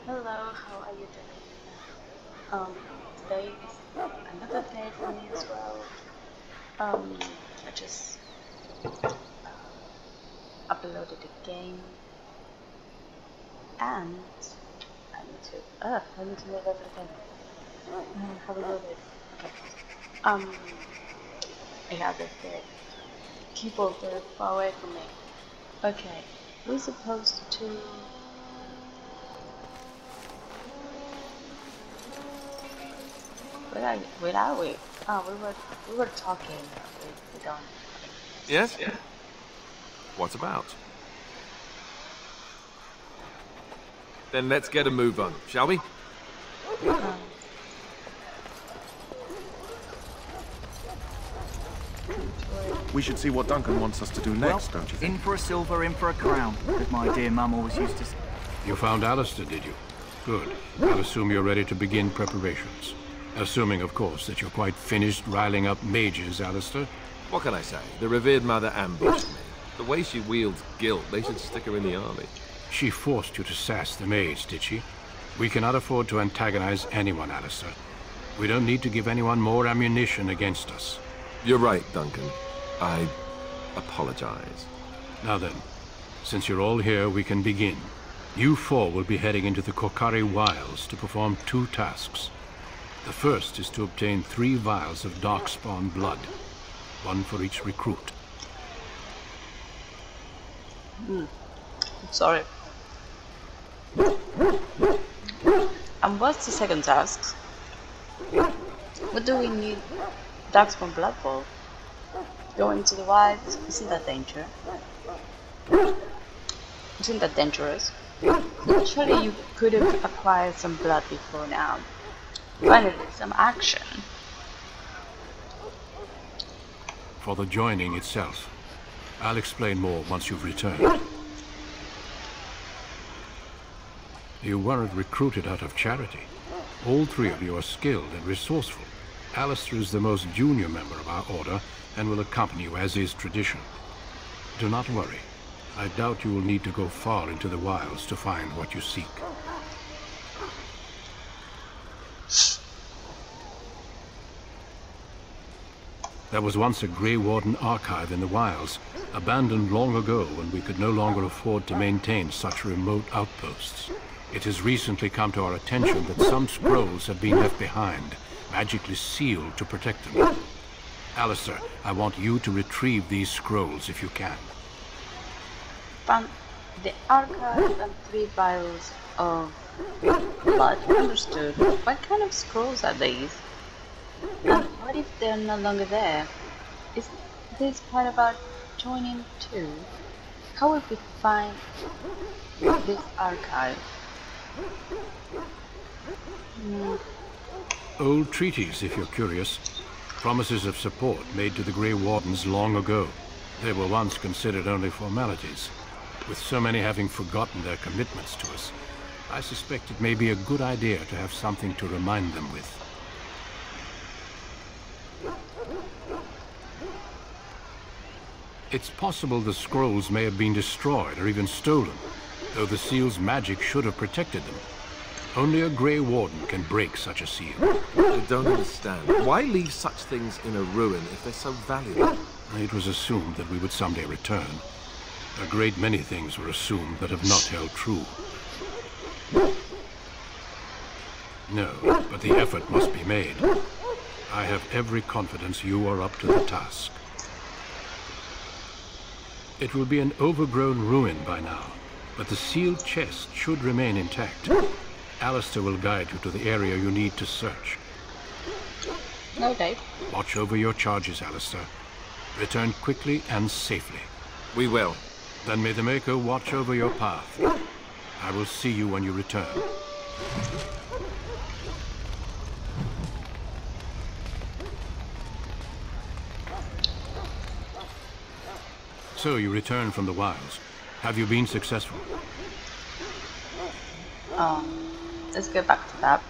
Hello, how are you doing? Today is another day for me as well. I just uploaded a game and I need to load it again. Have a loaded. Okay. Um, I have the keyboard very far away from me. Okay, we're supposed to. Where are we? Oh, we were talking. We don't. Yes? What about? Then let's get a move on, shall we? We should see what Duncan wants us to do next, don't you think? In for a silver, in for a crown, as my dear mum always used to say. You found Alistair, did you? Good. I'll assume you're ready to begin preparations. Assuming, of course, that you're quite finished riling up mages, Alistair. What can I say? The revered mother ambushed me. The way she wields guilt, they should stick her in the army. She forced you to sass the mage, did she? We cannot afford to antagonize anyone, Alistair. We don't need to give anyone more ammunition against us. You're right, Duncan. I apologize. Now then, since you're all here, we can begin. You four will be heading into the Korcari Wilds to perform 2 tasks. The first is to obtain 3 vials of Darkspawn blood, 1 for each recruit. Sorry. And what's the second task? What do we need Darkspawn blood for? Going to the wilds? Isn't that dangerous? Isn't that dangerous? Surely you could have acquired some blood before now. Finally, some action. For the joining itself. I'll explain more once you've returned. You weren't recruited out of charity. All 3 of you are skilled and resourceful. Alistair is the most junior member of our order and will accompany you as is tradition. Do not worry. I doubt you will need to go far into the wilds to find what you seek. There was once a Grey Warden archive in the wilds, abandoned long ago when we could no longer afford to maintain such remote outposts. It has recently come to our attention that some scrolls have been left behind, magically sealed to protect them. Alistair, I want you to retrieve these scrolls if you can. Found the archive and 3 vials of blood. Understood. What kind of scrolls are these? And what if they're no longer there? Is this part about joining too? How would we find this archive? Old treaties, if you're curious. Promises of support made to the Grey Wardens long ago. They were once considered only formalities. With so many having forgotten their commitments to us, I suspect it may be a good idea to have something to remind them with. It's possible the scrolls may have been destroyed or even stolen, though the seal's magic should have protected them. Only a Grey Warden can break such a seal. I don't understand. Why leave such things in a ruin if they're so valuable? It was assumed that we would someday return. A great many things were assumed that have not held true. No, but the effort must be made. I have every confidence you are up to the task. It will be an overgrown ruin by now, but the sealed chest should remain intact. Alistair will guide you to the area you need to search. Okay. Watch over your charges, Alistair. Return quickly and safely. We will. Then may the Maker watch over your path. I will see you when you return. So you return from the wilds. Have you been successful? Let's go back to that.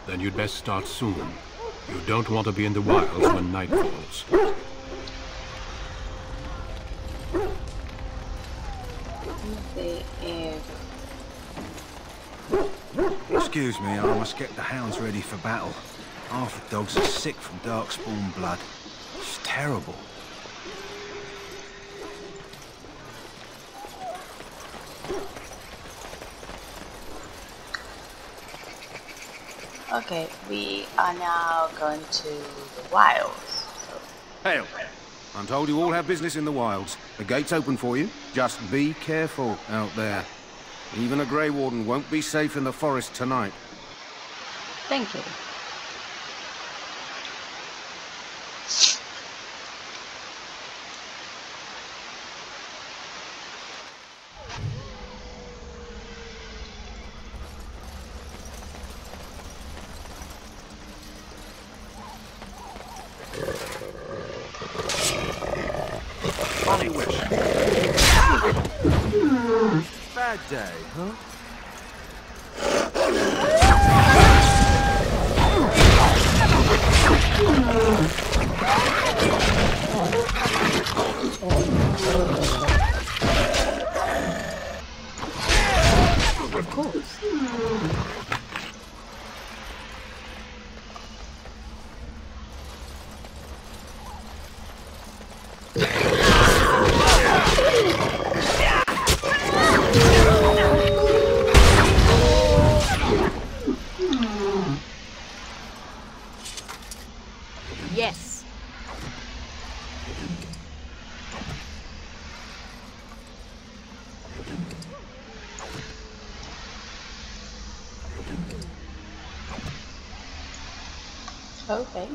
Then you'd best start soon. You don't want to be in the wilds when night falls. Let me see if Excuse me, I must get the hounds ready for battle. Half the dogs are sick from darkspawn blood. It's terrible. Okay, we are now going to the wilds. So, Hail. I'm told you all have business in the wilds. The gate's open for you. Just be careful out there. Even a Grey Warden won't be safe in the forest tonight. thank you. Funny wish. Bad day, huh? Of course. Yes. Okay.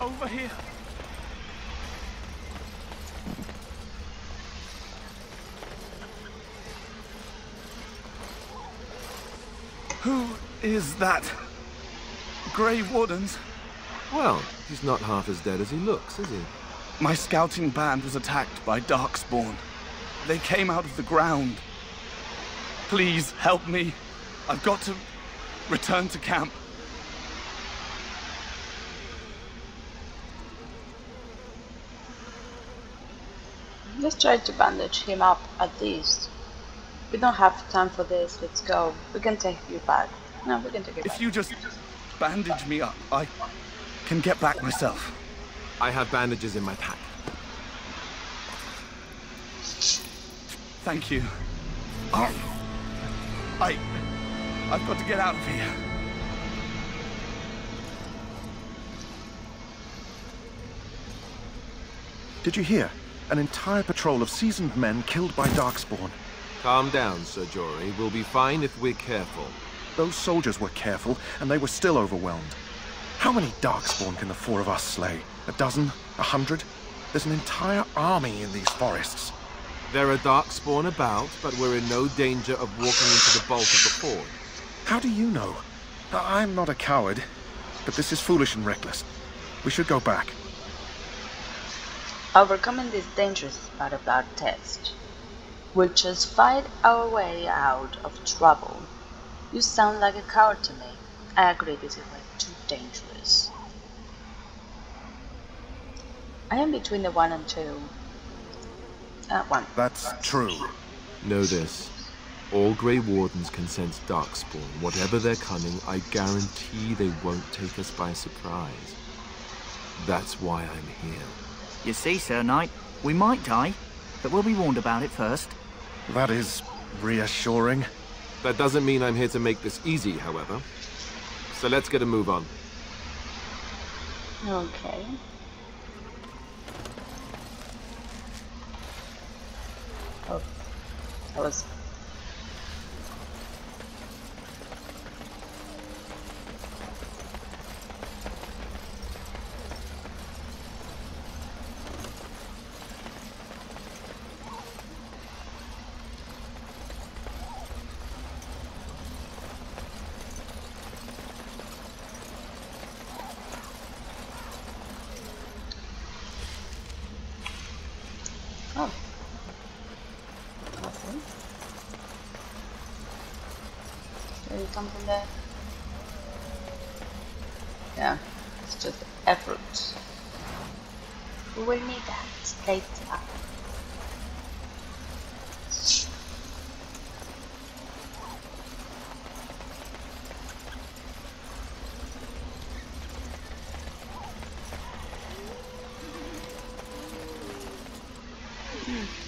Over here. Who is that? Grey Wardens? Well, he's not half as dead as he looks, is he? My scouting band was attacked by Darkspawn. They came out of the ground. Please help me. I've got to return to camp. Let's try to bandage him up at least. We don't have time for this. Let's go. We can take you back. No, we can take you back. If you just bandage me up, I can get back myself. I have bandages in my pack. Thank you. I've got to get out of here. Did you hear? An entire patrol of seasoned men killed by Darkspawn. Calm down, Sir Jory. We'll be fine if we're careful. Those soldiers were careful, and they were still overwhelmed. How many Darkspawn can the four of us slay? A dozen? 100? There's an entire army in these forests. There are Darkspawn about, but we're in no danger of walking into the bulk of the ford. How do you know? I'm not a coward, but this is foolish and reckless. We should go back. Overcoming this dangerous part of our test. We'll just fight our way out of trouble. You sound like a coward to me. I agree, this is way too dangerous. I am between the 1 and 2. 1. That's true. Know this. All Grey Wardens can sense Darkspawn. Whatever their cunning, I guarantee they won't take us by surprise. That's why I'm here. You see, Sir Knight, we might die, but we'll be warned about it first. That is reassuring. That doesn't mean I'm here to make this easy, however. So let's get a move on. Okay. Oh, that was... something there? Yeah, it's just effort. We will need that later.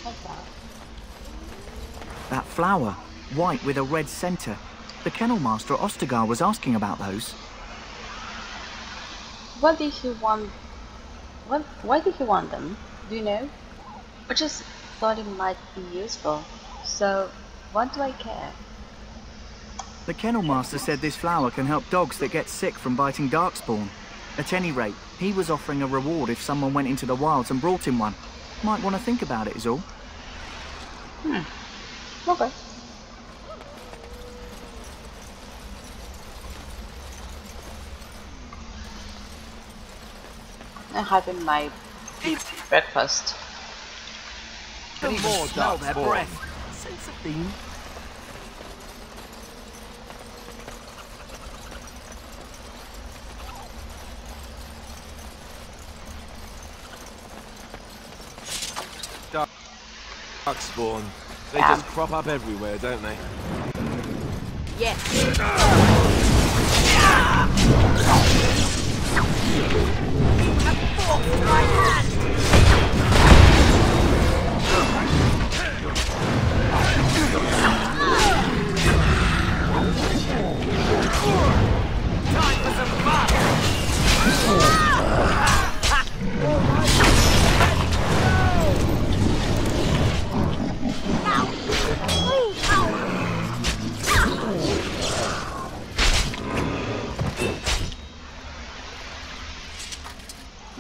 What's that? That flower, white with a red centre. The kennel master at Ostagar was asking about those. What did he want? Why did he want them? Do you know? I just thought it might be useful. So, what do I care? The kennel master said this flower can help dogs that get sick from biting darkspawn. At any rate, he was offering a reward if someone went into the wilds and brought him one. Might want to think about it is all. Okay. I'm having my breakfast. Can even more smell their darkspawn. breath. Sense of theme. Darkspawn. They Yeah. just crop up everywhere, don't they?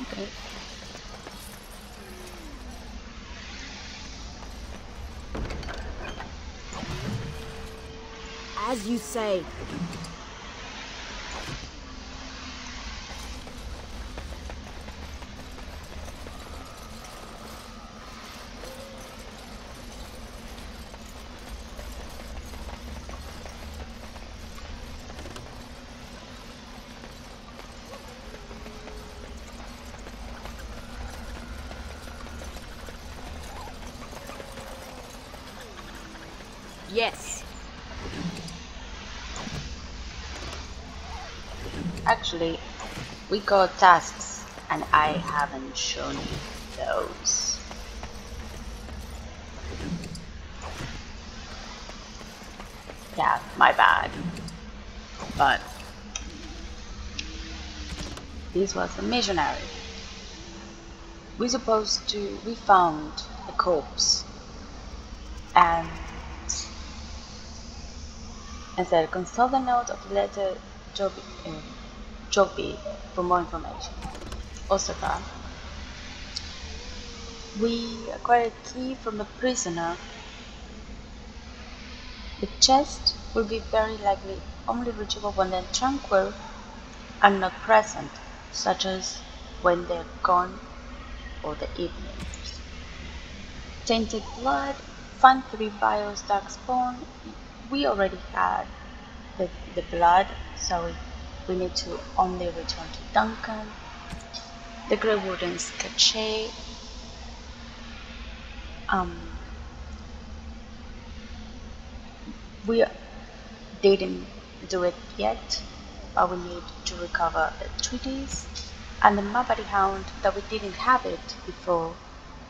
Okay. As you say. Yes. Actually, we got tasks and I haven't shown you those. Yeah, my bad. But this was a missionary. We found a corpse and said consult the note of the letter Joby for more information. Osaka. We acquired a key from the prisoner. The chest will be very likely only reachable when they're tranquil and not present, such as when they're gone or the evenings. Tainted blood, find 3 vials darkspawn. We already had the blood, so we need to only return to Duncan. The Grey Warden's cache. We didn't do it yet, but we need to recover the treaties and the Mabari Hound that we didn't have it before,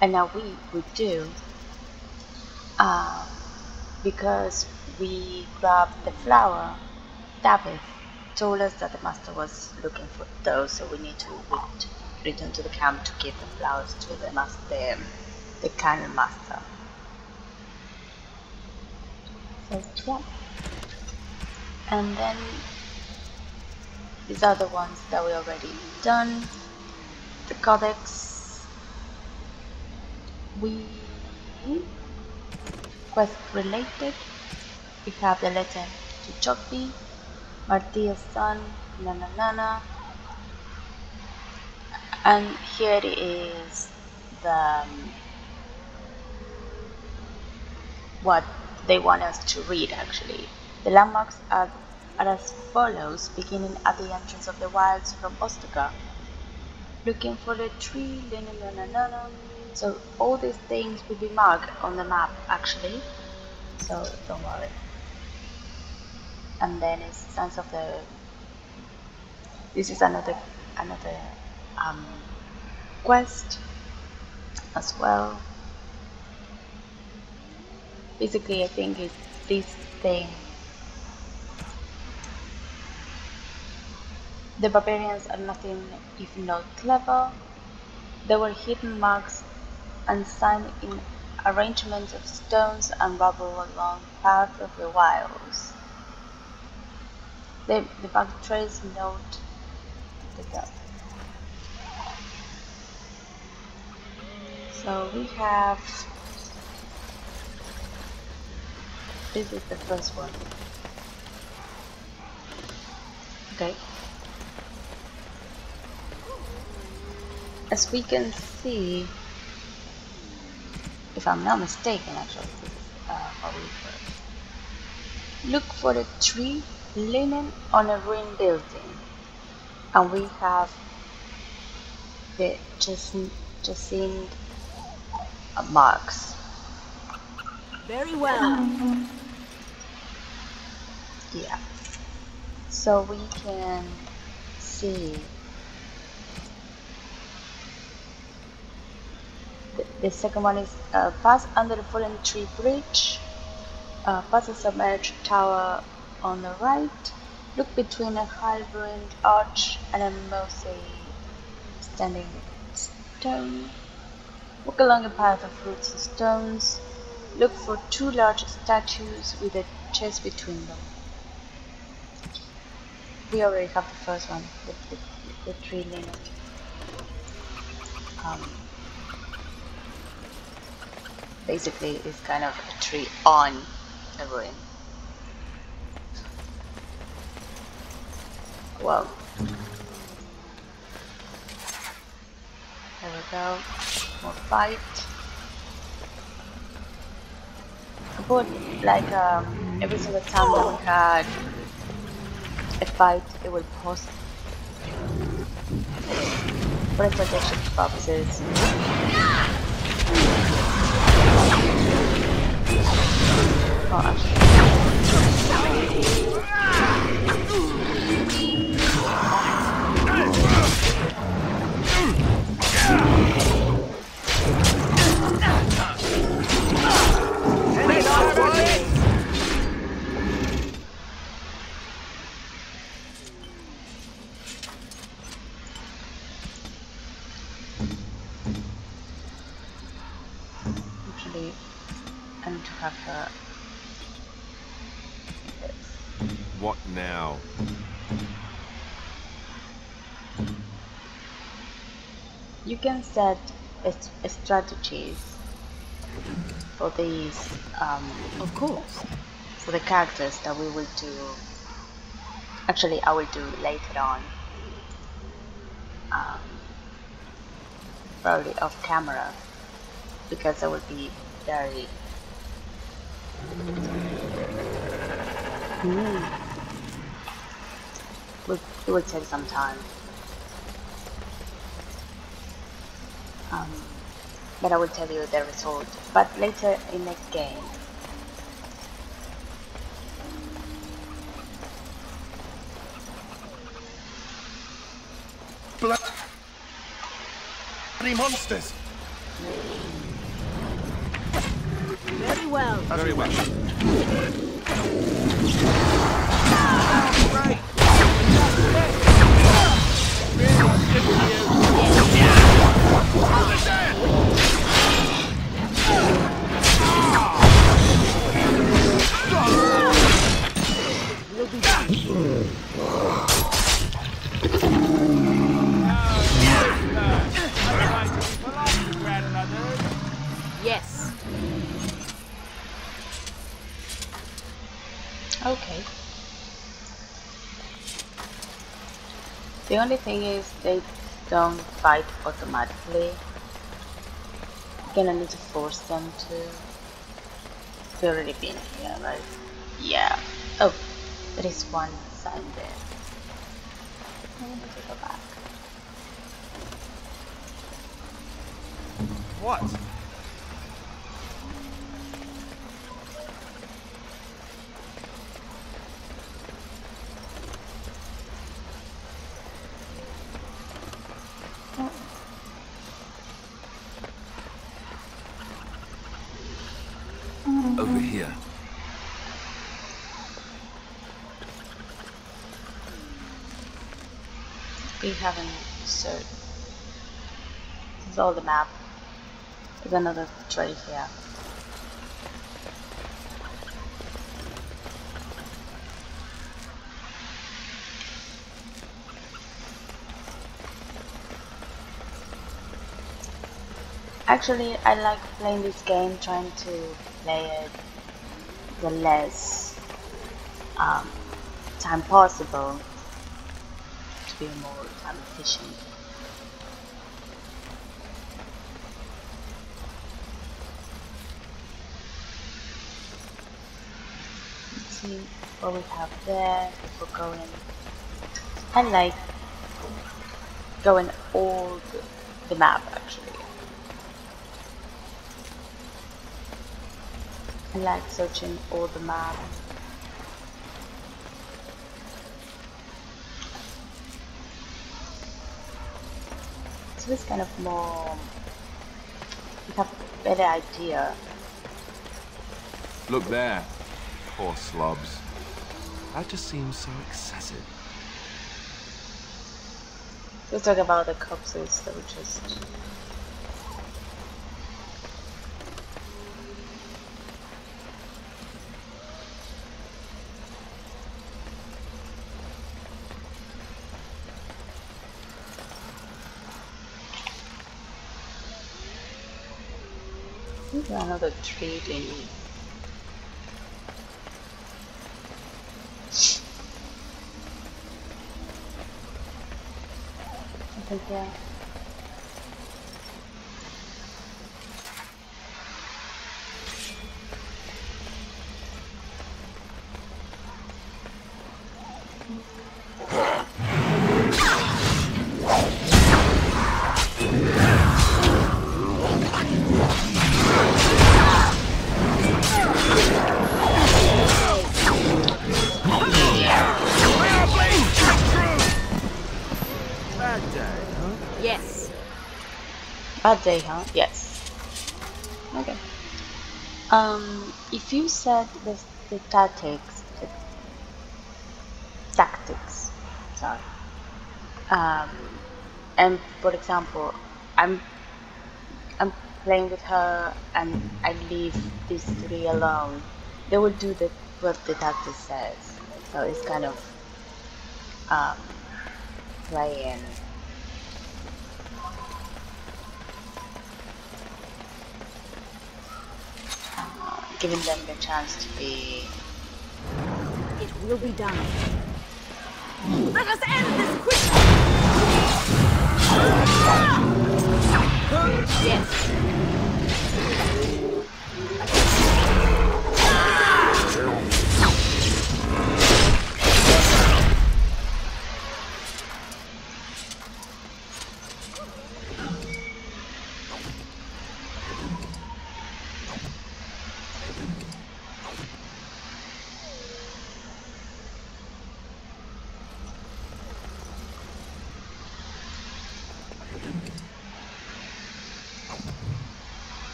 and now we do. Because we grabbed the flower, David told us that the master was looking for those, so we need to return to the camp to give the flowers to the master, the cannon master. So yeah, and then these are the ones that we already done. The codex, we quest related. We have the letter to Chokbi, Martia's son, Nana, and here is the what they want us to read. Actually, the landmarks are are as follows, beginning at the entrance of the wilds from Ostoka. Looking for the tree, so all these things will be marked on the map actually, so don't worry. And then it's Sons of the... This is another quest as well. Basically, I think it's this thing. The barbarians are nothing if not clever. There were hidden marks and signs in arrangements of stones and rubble along part of the wilds. The backtrace note the depth. So we have... This is the first one. Okay. As we can see, if I'm not mistaken, actually, this is what we first. Look for a tree leaning on a ruined building, and we have the Jacinthe marks. Very well. Yeah. So we can see the second one is pass under the fallen tree bridge, pass a submerged tower on the right, look between a high-ruined arch and a mossy standing stone, walk along a path of roots and stones, look for 2 large statues with a chest between them. We already have the first one, the tree linen. Basically, it's kind of a tree on a ruin. Well, there we go. More fight. But like every single time that we had a fight, it will pause for protection purposes. Oh, actually. Actually, I need to have her. What now? You can set strategies for these, Of course. for the characters that we will do. Actually, I will do later on. Probably off camera, because I will be very. It will take some time. But I will tell you the result, but later in the game. Bloody monsters! Very well. Very well. Right. We'll be back. Yes. Okay. The only thing is they don't fight automatically. You're gonna need to force them to. They've already been here, right? Yeah. Oh, there is one sign there. I need to go back. What? Over here. We haven't searched. This is all the map. There's another trail here. Actually, I like playing this game, trying to play it the less time possible to be more time efficient. Let's see what we have there before going. I like going all the map actually. I like searching all the map. So it's kind of more, you have a better idea. Look there. Poor slobs. That just seems so excessive. Let's talk about the corpses that we just... Another tree thingy. I think yeah. Yes. Bad day, huh? Yes. Okay. If you set the tactics, sorry. And for example, I'm playing with her and I leave these three alone. They will do what the tactic says. So it's kind of playing. Giving them the chance to be. It will be done. Let us end this quickly! Yes.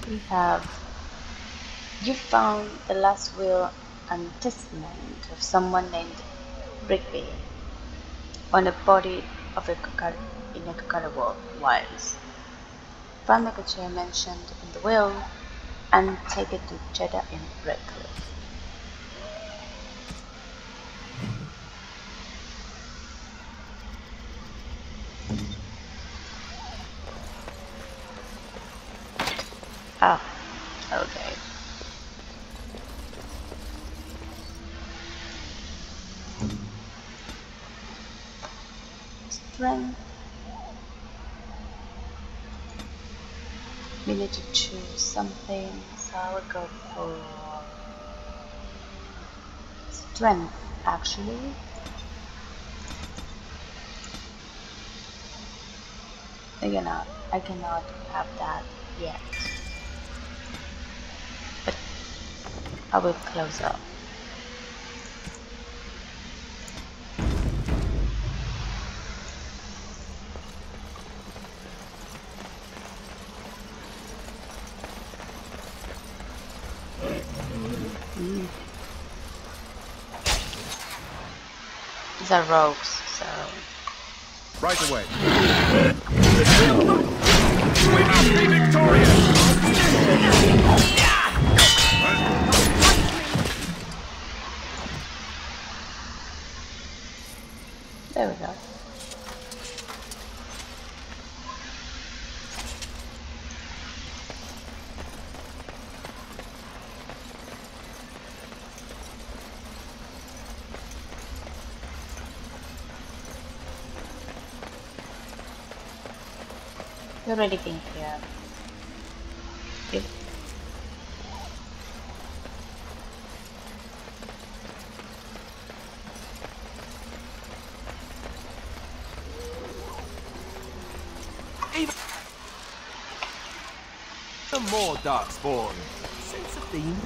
We have. You found the last will and testament of someone named Rigby on the body of a in the Kokara Wilds. Find the creature mentioned in the will and take it to Cheddar in Redcliffe. Oh, okay. Strength. We need to choose something, so I will go for strength, actually. I cannot have that yet. But I will close up. These are rogues, so... Right away. We must be victorious! There we go. You're already been here. Yep. Some more Darkspawn. Sense of theme.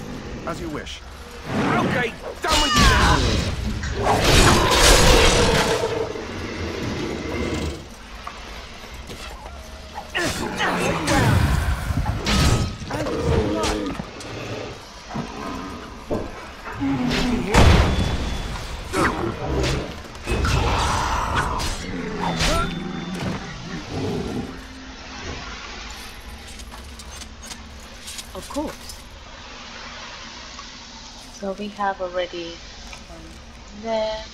As you wish. Okay, done with you now. Of course. So we have already there.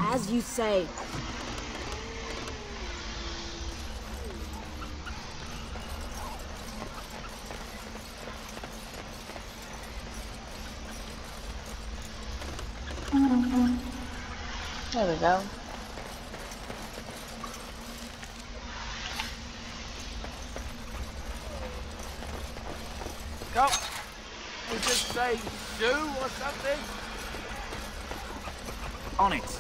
As you say. There we go. Go. We just say do or something. On it.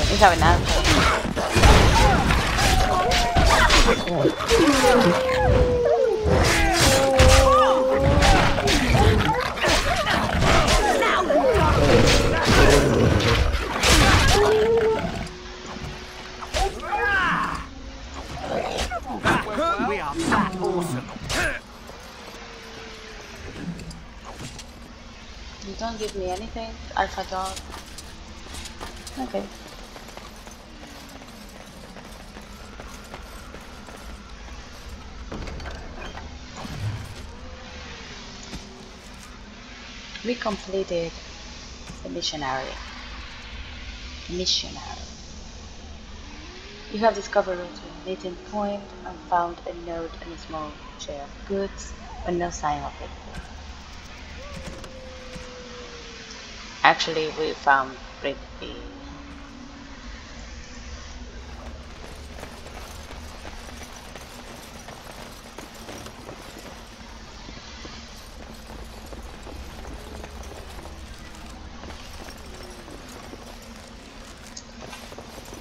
He's having that. We are that awesome. You don't give me anything, Alpha Dog. Okay. We completed the missionary. You have discovered a meeting point and found a note and a small share of goods, but no sign of it. Actually, we found pretty.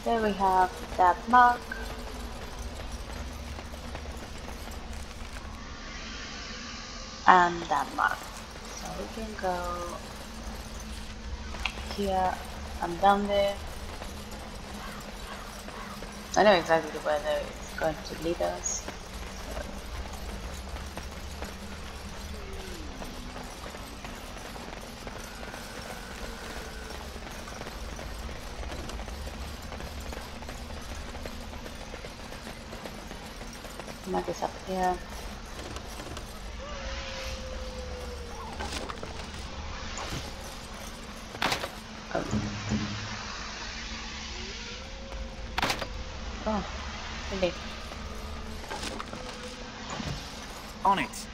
There we have that mark. And that mark. So we can go here and down there. I know exactly where it's going to lead us. Map is up here. Oh, really? On it.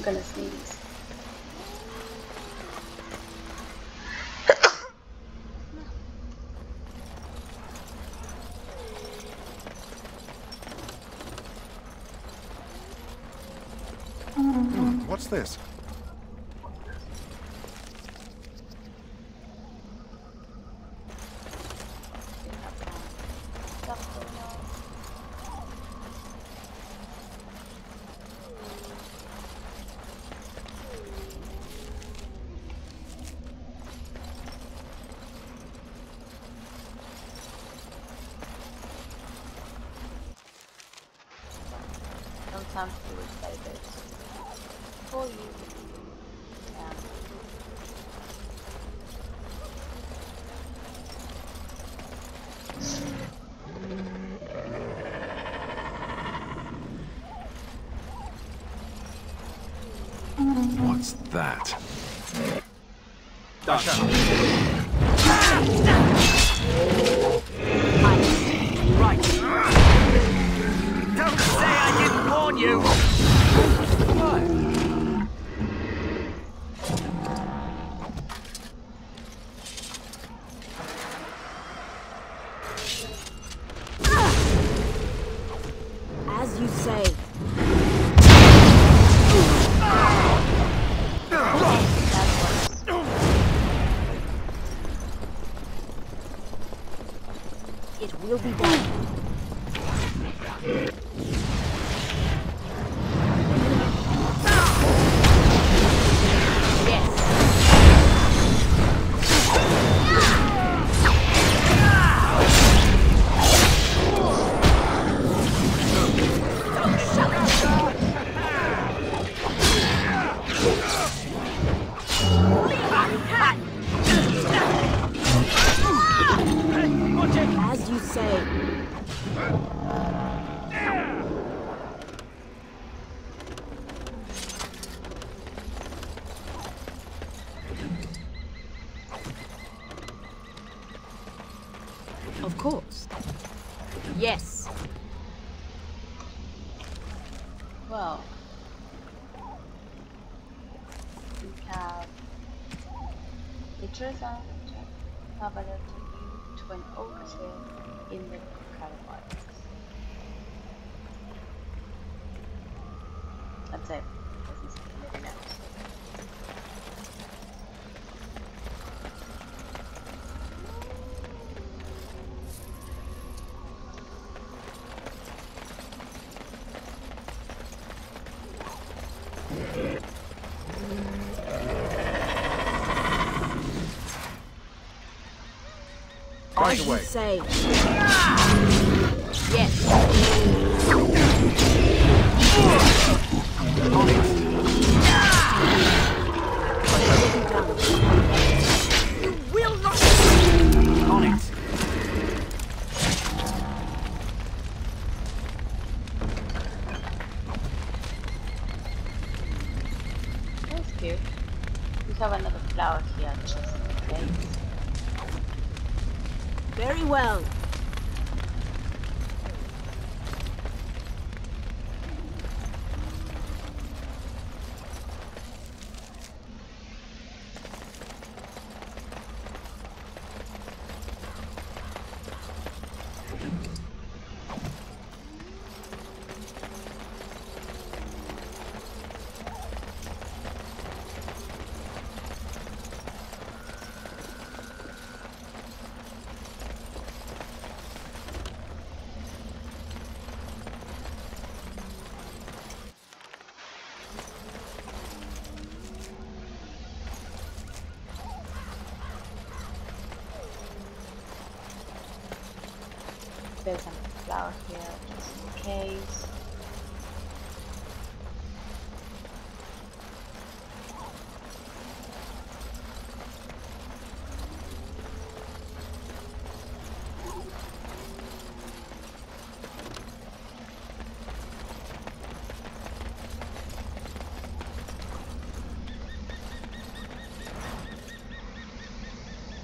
gonna sneeze. What's this? Sometimes you will say this for you. Yeah. What's that? Right. Don't say I didn't warn you! As you say. It will be done. As you say. Of course. Yes. Well, we have pictures and have a letter to an overseer in the Carabites. That's it. Doesn't say anything else. Right As away. you say. Yes. You will not. On it. That's cute. We have another flower here just in case. Very well. There's some flower here just in case.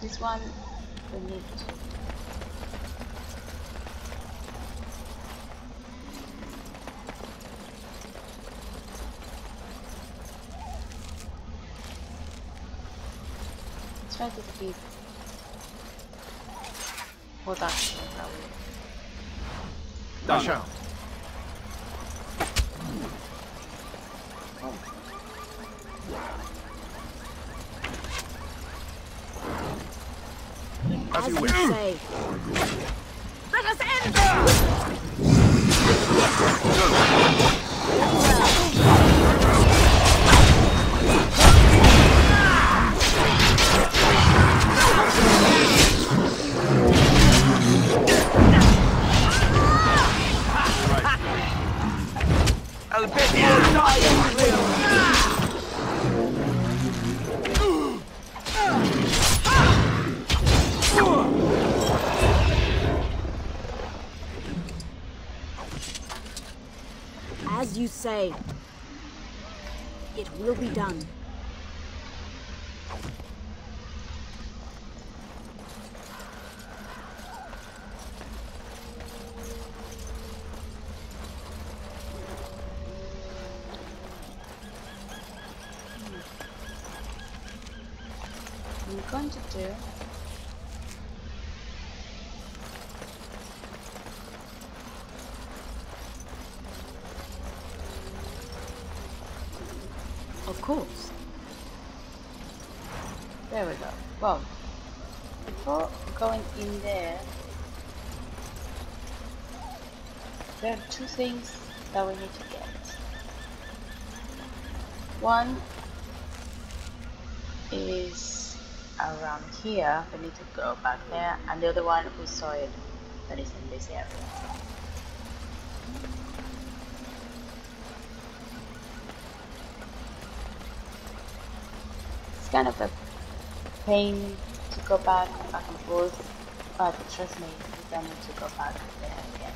This one we need to try to keep all that shit away. Dash out. As you wish. Say. Let us end this! A bit more dying, Leo. As you say. It will be done. I'm going to do Of course. there we go. Well, before going in there are two things that we need to get. One is around here, we need to go back there, and the other one we saw it, that is in this area. It's kind of a pain to go back and forth, but trust me, you don't need to go back there again.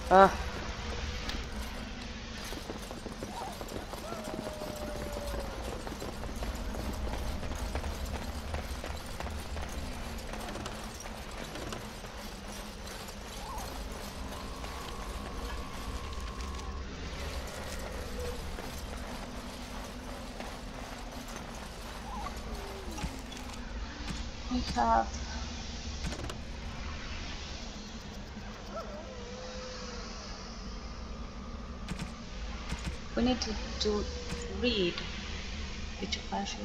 Ugh. We have we need to read future flashes.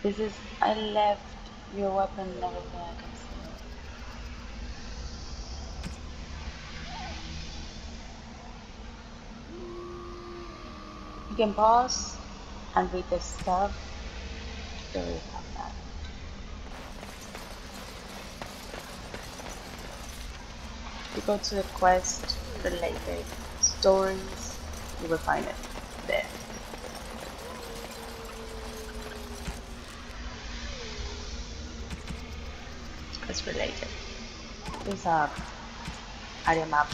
This is I left your weapon and everything I can see. You can pause and read the stuff. There we have that. You go to the quest related stories, you will find it there. Quest related. These are area map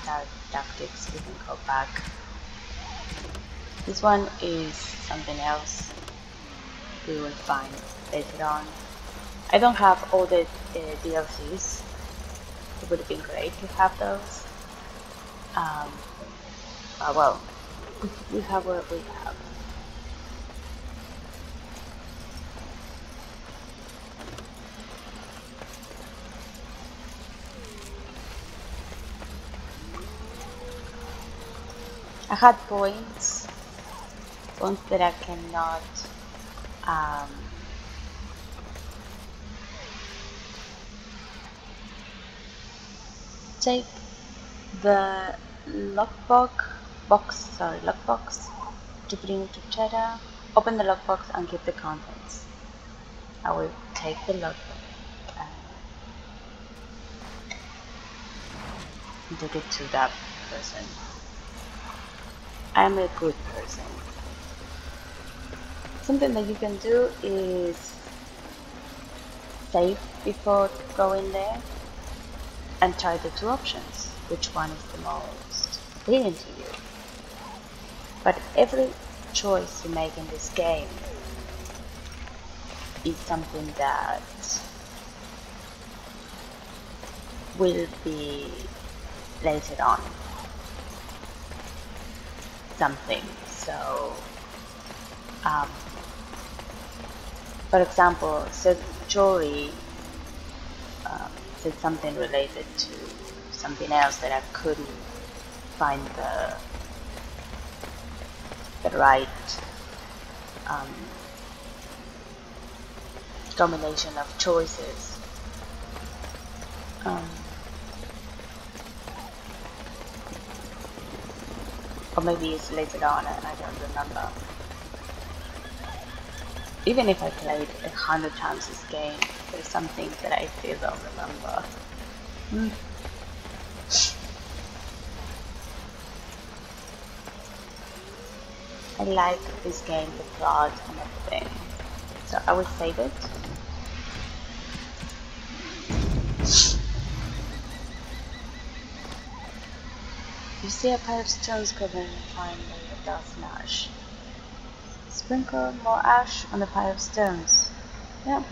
tactics, you can go back. This one is something else we will find later on. I don't have all the DLCs. It would have been great to have those. Well, we have what we have. I had points that I cannot take the lockbox to bring it to Cheddar, open the lockbox and keep the contents. I will take the lockbox and take it to that person. I'm a good person. Something that you can do is save before going there and try the two options. Which one is the most appealing to you? But every choice you make in this game is something that will be later on something. So for example, Sir Jory said something related to something else that I couldn't find the right combination of choices. Or maybe it's later on, I don't remember. Even if I played 100 times this game, there's some things that I still don't remember. I like this game, the plot and everything. So I will save it. You see a pile of stones covering finally a dark ash. Sprinkle more ash on the pile of stones. Yeah.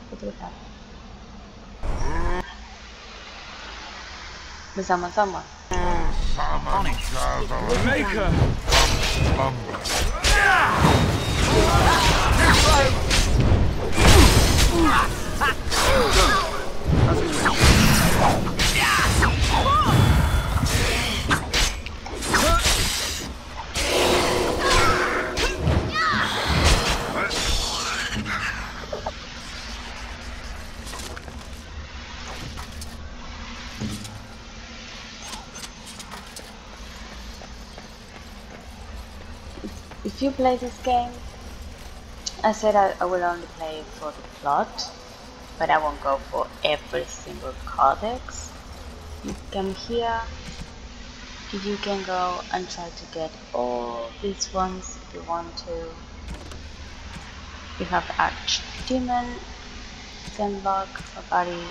What was that? There's someone. Maker! If you play this game, I said I will only play it for the plot, but I won't go for every single codex. You come here, you can go and try to get all these ones if you want to. You have Archdemon, Zenlok, Babari.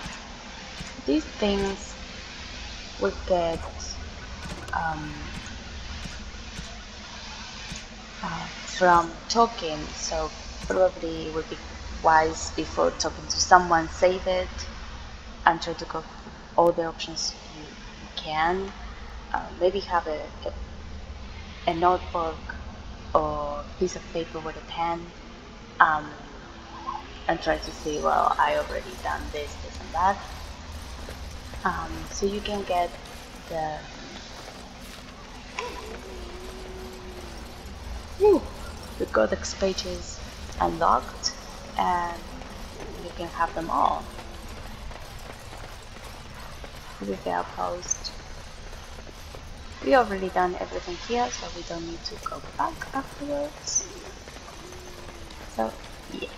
These things will get from talking, so probably it would be wise before talking to someone, save it and try to go through all the options you can. Maybe have a notebook or piece of paper with a pen, and try to see, well, I already done this and that, so you can get the codex pages unlocked, and you can have them all. This is the outpost. We already done everything here, so we don't need to go back afterwards. So yeah.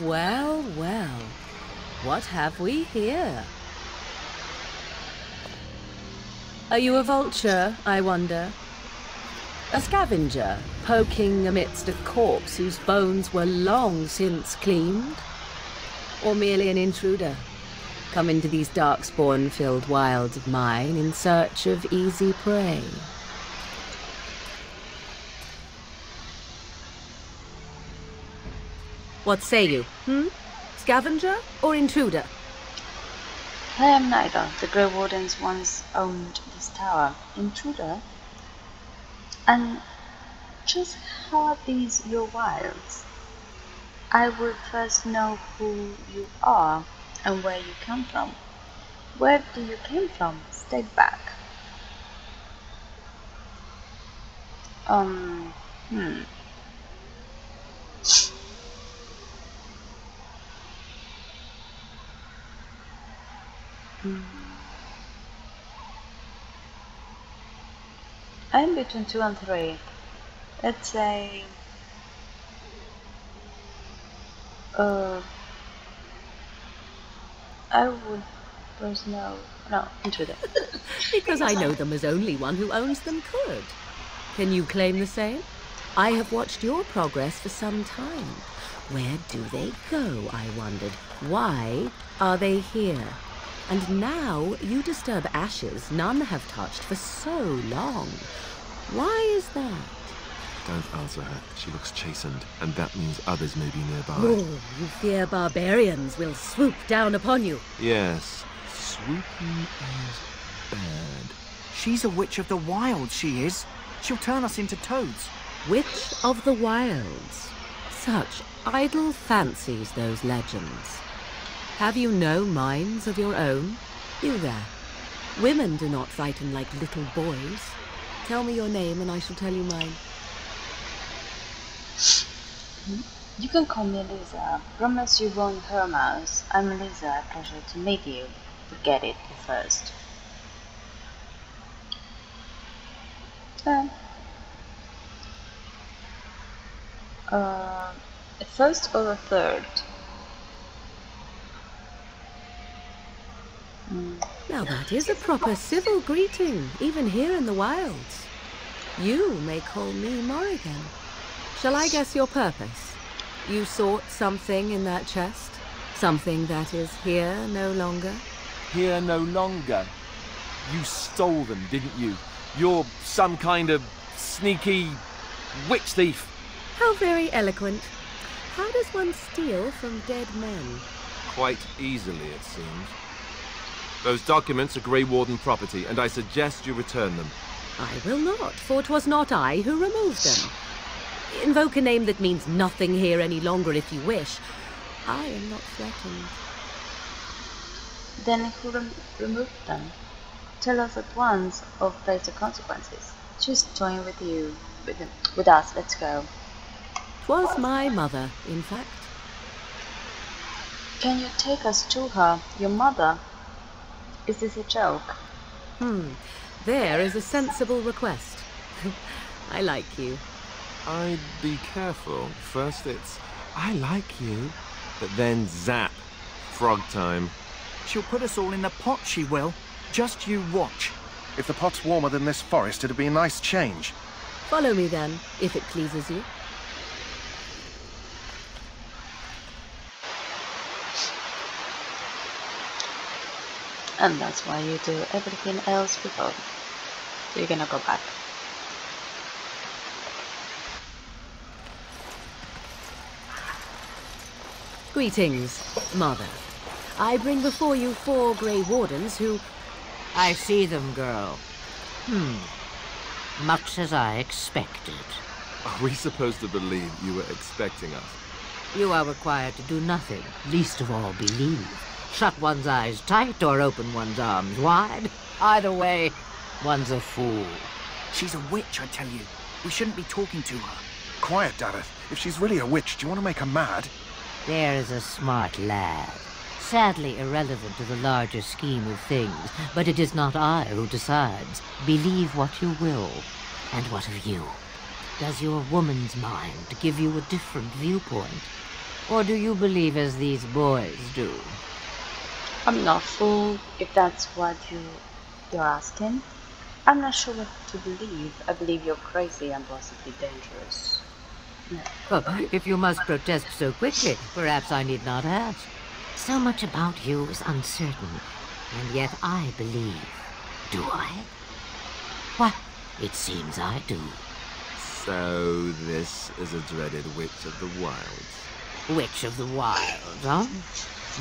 Well, well, what have we here? Are you a vulture, I wonder? A scavenger, poking amidst a corpse whose bones were long since cleaned? Or merely an intruder, come into these darkspawn-filled wilds of mine in search of easy prey? What say you, Scavenger or intruder? I am neither. The Grey Wardens once owned this tower. Intruder? And just how are these your wilds? I would first know who you are and where you come from. Where do you came from? Step back. I'm between 2 and 3. Let's say I would first know. No, intruder. Because I know them as only one who owns them could. Can you claim the same? I have watched your progress for some time. Where do they go, I wondered. Why are they here? And now you disturb ashes none have touched for so long. Why is that? Don't answer her. She looks chastened, and that means others may be nearby. Oh, you fear barbarians will swoop down upon you. Yes, swooping is bad. She's a witch of the wilds, she is. She'll turn us into toads. Witch of the wilds. Such idle fancies, those legends. Have you no minds of your own? You there. Women do not frighten like little boys. Tell me your name and I shall tell you mine. You can call me Lisa. Promise you won't harm us. I'm Lisa. Pleasure to meet you. Forget it first. First or a third? Now that is a proper civil greeting, even here in the wilds. You may call me Morrigan. Shall I guess your purpose? You sought something in that chest? Something that is here no longer? Here no longer. You stole them, didn't you? You're some kind of sneaky witch thief. How very eloquent. How does one steal from dead men? Quite easily, it seems. Those documents are Grey Warden property, and I suggest you return them. I will not, for it was not I who removed them. Invoke a name that means nothing here any longer if you wish. I am not threatened. Then who removed them? Tell us at once or face the consequences. She's toying with you, with us. Let's go. 'Twas my mother, in fact. Can you take us to her, your mother? Is this a joke? There is a sensible request. I like you. I'd be careful. First it's, I like you, but then zap. Frog time. She'll put us all in the pot, she will. Just you watch. If the pot's warmer than this forest, it'd be a nice change. Follow me then, if it pleases you. And that's why you do everything else before. So you're gonna go back. Greetings, Mother. I bring before you 4 Grey Wardens who... I see them, girl. Much as I expected. Are we supposed to believe you were expecting us? You are required to do nothing, least of all believe. Shut one's eyes tight or open one's arms wide. Either way, one's a fool. She's a witch, I tell you. We shouldn't be talking to her. Quiet, Dareth. If she's really a witch, do you want to make her mad? There is a smart lad. Sadly irrelevant to the larger scheme of things, but it is not I who decides. Believe what you will. And what of you? Does your woman's mind give you a different viewpoint? Or do you believe as these boys do? I'm not fooled, if that's what you're asking. I'm not sure what to believe. I believe you're crazy and possibly dangerous. No. Oh, if you must protest so quickly, perhaps I need not ask. So much about you is uncertain, and yet I believe. Do I? Why, it seems I do. So this is a dreaded witch of the wilds. Witch of the wilds, huh?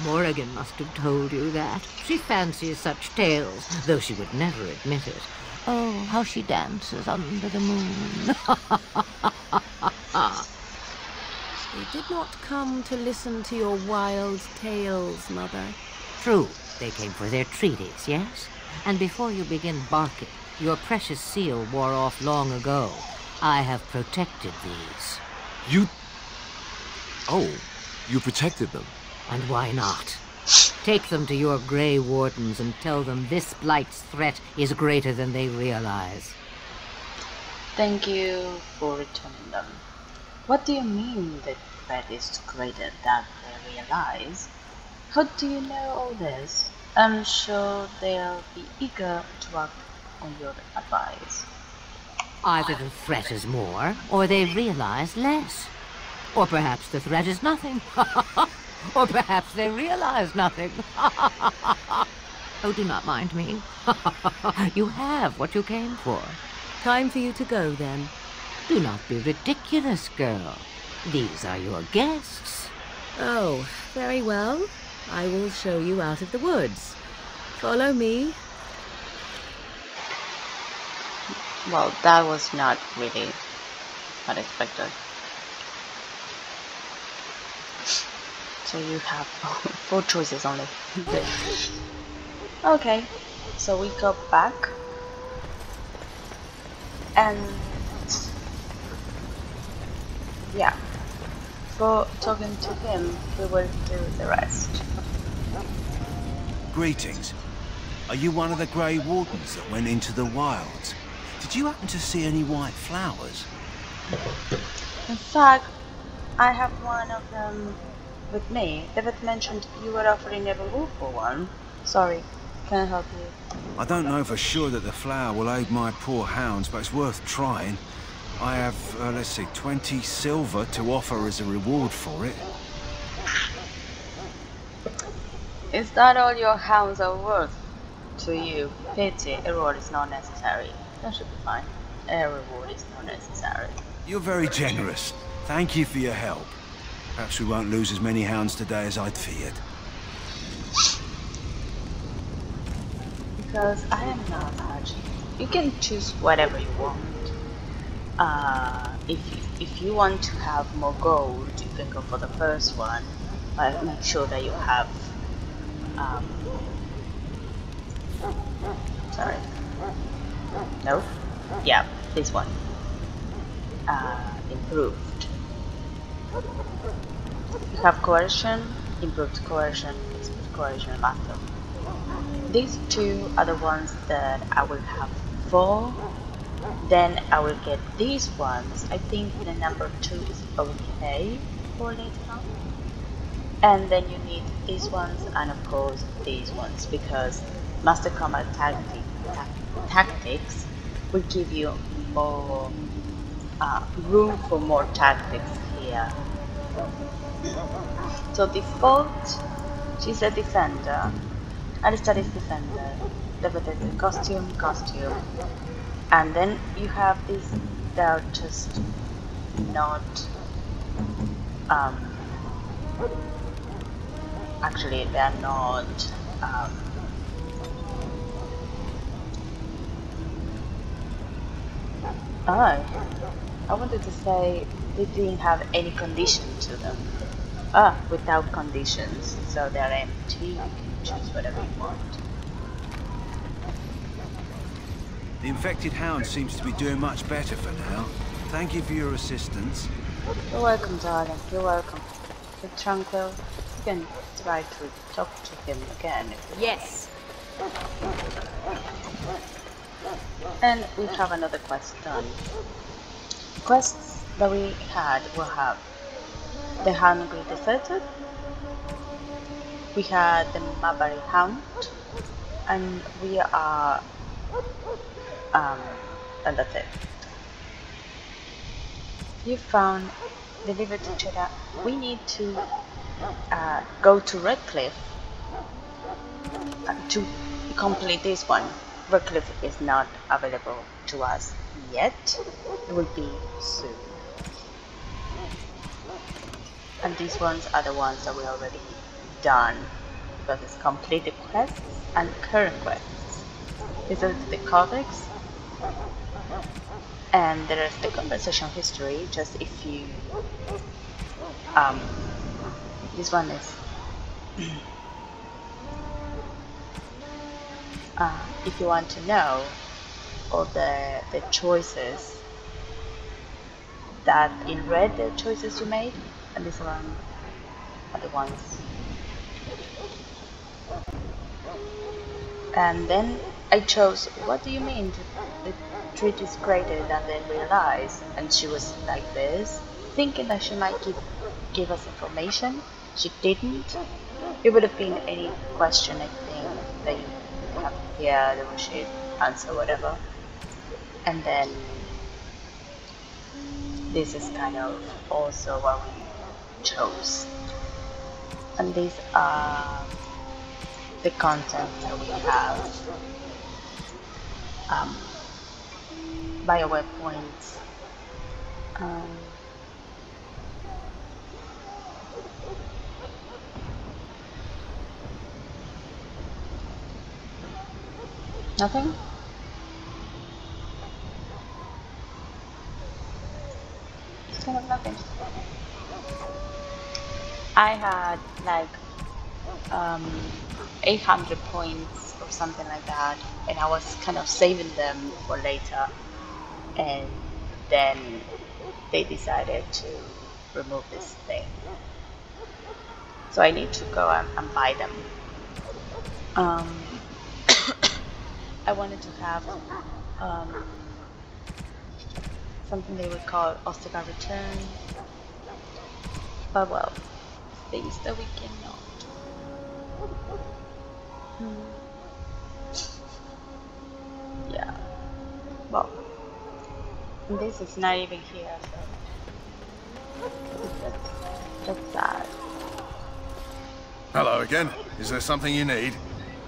Morrigan must have told you that. She fancies such tales, though she would never admit it. Oh, how she dances under the moon. We did not come to listen to your wild tales, Mother. True, they came for their treaties, yes? And before you begin barking, your precious seal wore off long ago. I have protected these. You... Oh, you protected them. And why not? Take them to your Grey Wardens and tell them this blight's threat is greater than they realize. Thank you for returning them. What do you mean the threat is greater than they realize? How do you know all this? I'm sure they'll be eager to act on your advice. Either the threat is more, or they realize less. Or perhaps the threat is nothing. Or perhaps they realize nothing. Oh, do not mind me. You have what you came for. Time for you to go, then. Do not be ridiculous, girl. These are your guests. Oh, very well. I will show you out of the woods. Follow me. Well, that was not really unexpected. So you have 4 choices only. Okay, so we go back. And yeah, for talking to him, we will do the rest. Greetings. Are you one of the Grey Wardens that went into the wilds? Did you happen to see any white flowers? In fact, I have one of them with me. David mentioned you were offering a reward for one. Sorry, can I help you? I don't know for sure that the flower will aid my poor hounds, but it's worth trying. I have, let's see, 20 silver to offer as a reward for it. Is that all your hounds are worth to you? Pity, a reward is not necessary. That should be fine. A reward is not necessary. You're very generous. Thank you for your help. Perhaps we won't lose as many hounds today as I'd feared. Because I am not hard. You can choose whatever you want. If you want to have more gold, you can go for the first one. But make sure that you have sorry. No? Yeah, this one. Improved. You have coercion, improved coercion, expert coercion, master. These 2 are the ones that I will have 4. Then I will get these ones. I think the number 2 is okay for later on. And then you need these ones and of course these ones, because Master Combat Tactics will give you more room for more tactics here. So default, she's a defender. Alistar is defender. David is costume. And then you have these that are just not actually they are not I wanted to say they didn't have any condition to them. Without conditions, so they're empty. You can choose whatever you want. The infected hound seems to be doing much better for now. Thank you for your assistance. You're welcome, darling. You're welcome. You're tranquil. You can try to talk to him again if you Yes. And we have another quest done. Quests that we had will have the Hungry Deserted, we had the Mabari Hound, and we are and that's it. You found the Liberty Cheetah. We need to go to Redcliffe to complete this one. Redcliffe is not available to us yet. It will be soon. And these ones are the ones that we already done, because it's completed quests and current quests. These are the codex, and there is the conversation history. Just if you this one is if you want to know all the choices that in red, the choices you made, and this one are the ones. And then I chose, what do you mean the treat is created and then realize? And she was like this, thinking that she might give us information. She didn't. It would have been any question, I think, that you have here, the worksheet, answer, whatever. And then this is kind of also what we chose. And these are the content that we have. BioWare points. Nothing? Just kind of nothing. I had like 800 points or something like that, and I was kind of saving them for later, and then they decided to remove this thing, so I need to go and buy them. I wanted to have something they would call Ostagar Return, but well, things that we cannot. Yeah, well, this is not even here, so that's sad. Hello again. Is there something you need?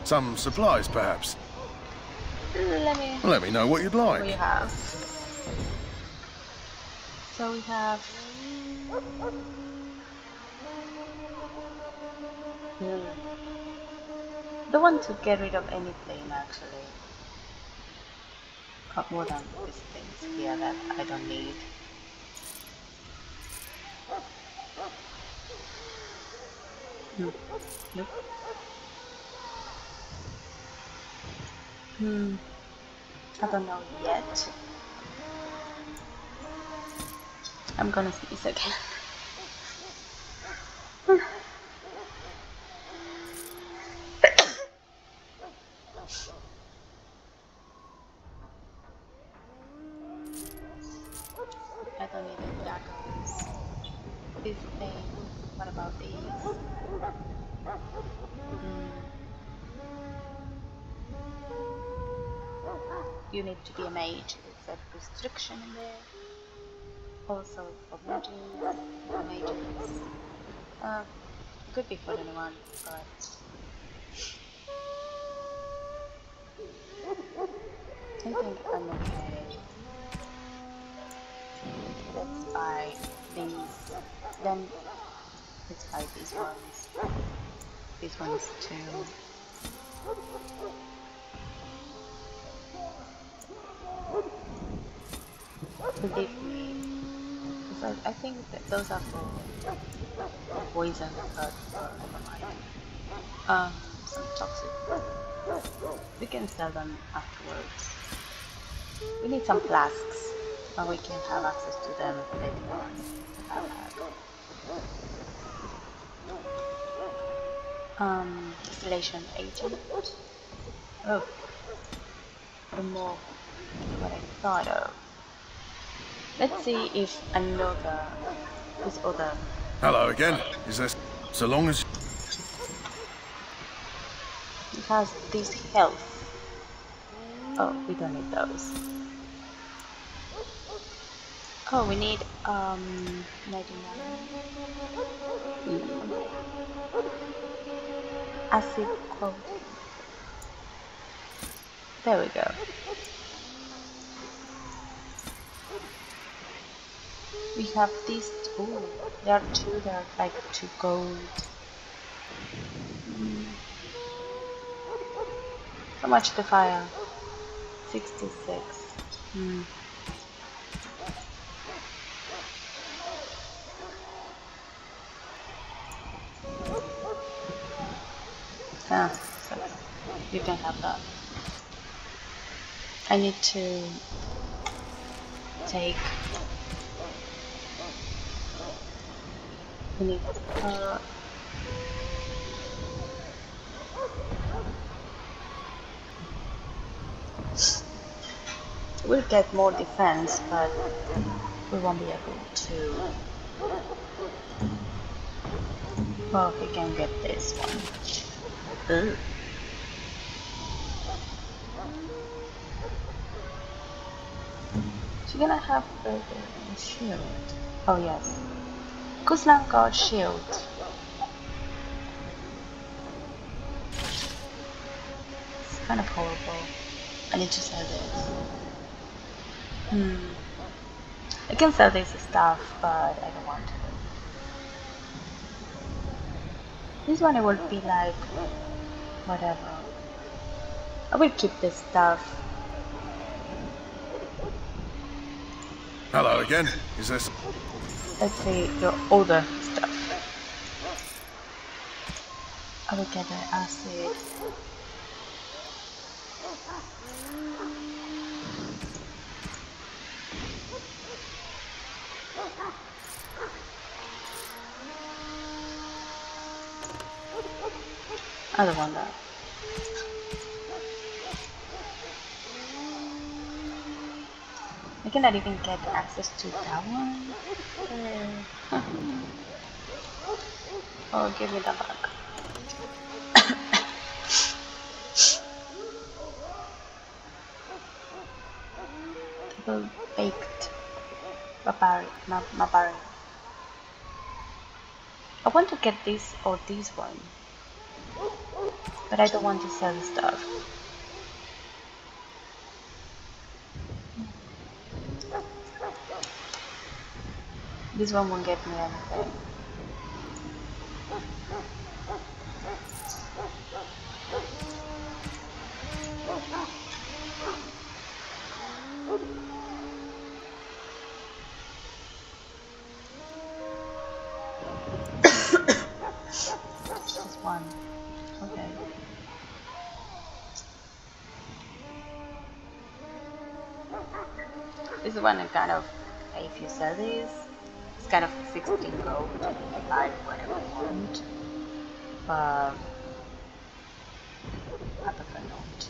Some supplies, perhaps? Let me know what you'd like. We have. So we have. Don't want to get rid of anything actually. Got more than these things here that I don't need. Nope. I don't know yet. I'm gonna sneeze again. I don't need the dragons. This thing. What about these? You need to be a mage. It's a restriction in there. Also for mages. Could be for anyone, but I think I'm okay. Let's buy these. Then let's buy these ones. These ones too. Forgive me, because I think that those are for poison, but never mind. Some toxic. We can sell them afterwards. We need some flasks, but we can have access to them later on. Distillation agent. Oh, the more what I thought of. Let's see if this other. Hello again. Is this so long as it has this health? Oh, we don't need those. Oh, we need 99. Acid coating. There we go. We have these. Oh, there are two. They are like 2 gold. How much the fire? 66. So you can have that. I need to take. We need. We'll get more defense, but we won't be able to. Well, we can get this one. Ooh. She's gonna have the shield. Oh yes. Kuslan got shield. It's kind of horrible. I need to sell this. I can sell this stuff, but I don't want to. This one it will be like whatever. I will keep this stuff. Hello again. Is this? Let's see your older stuff. I will get the acid. I don't want that. I cannot even get access to that one. Oh, give me that back. Double baked Mabari, Mabari. I want to get this or this one, but I don't want to sell stuff. This one won't get me anything. This one. Okay. This one I kind of, if you sell these, it's kind of 16 gold. You can buy whatever you want. I prefer not.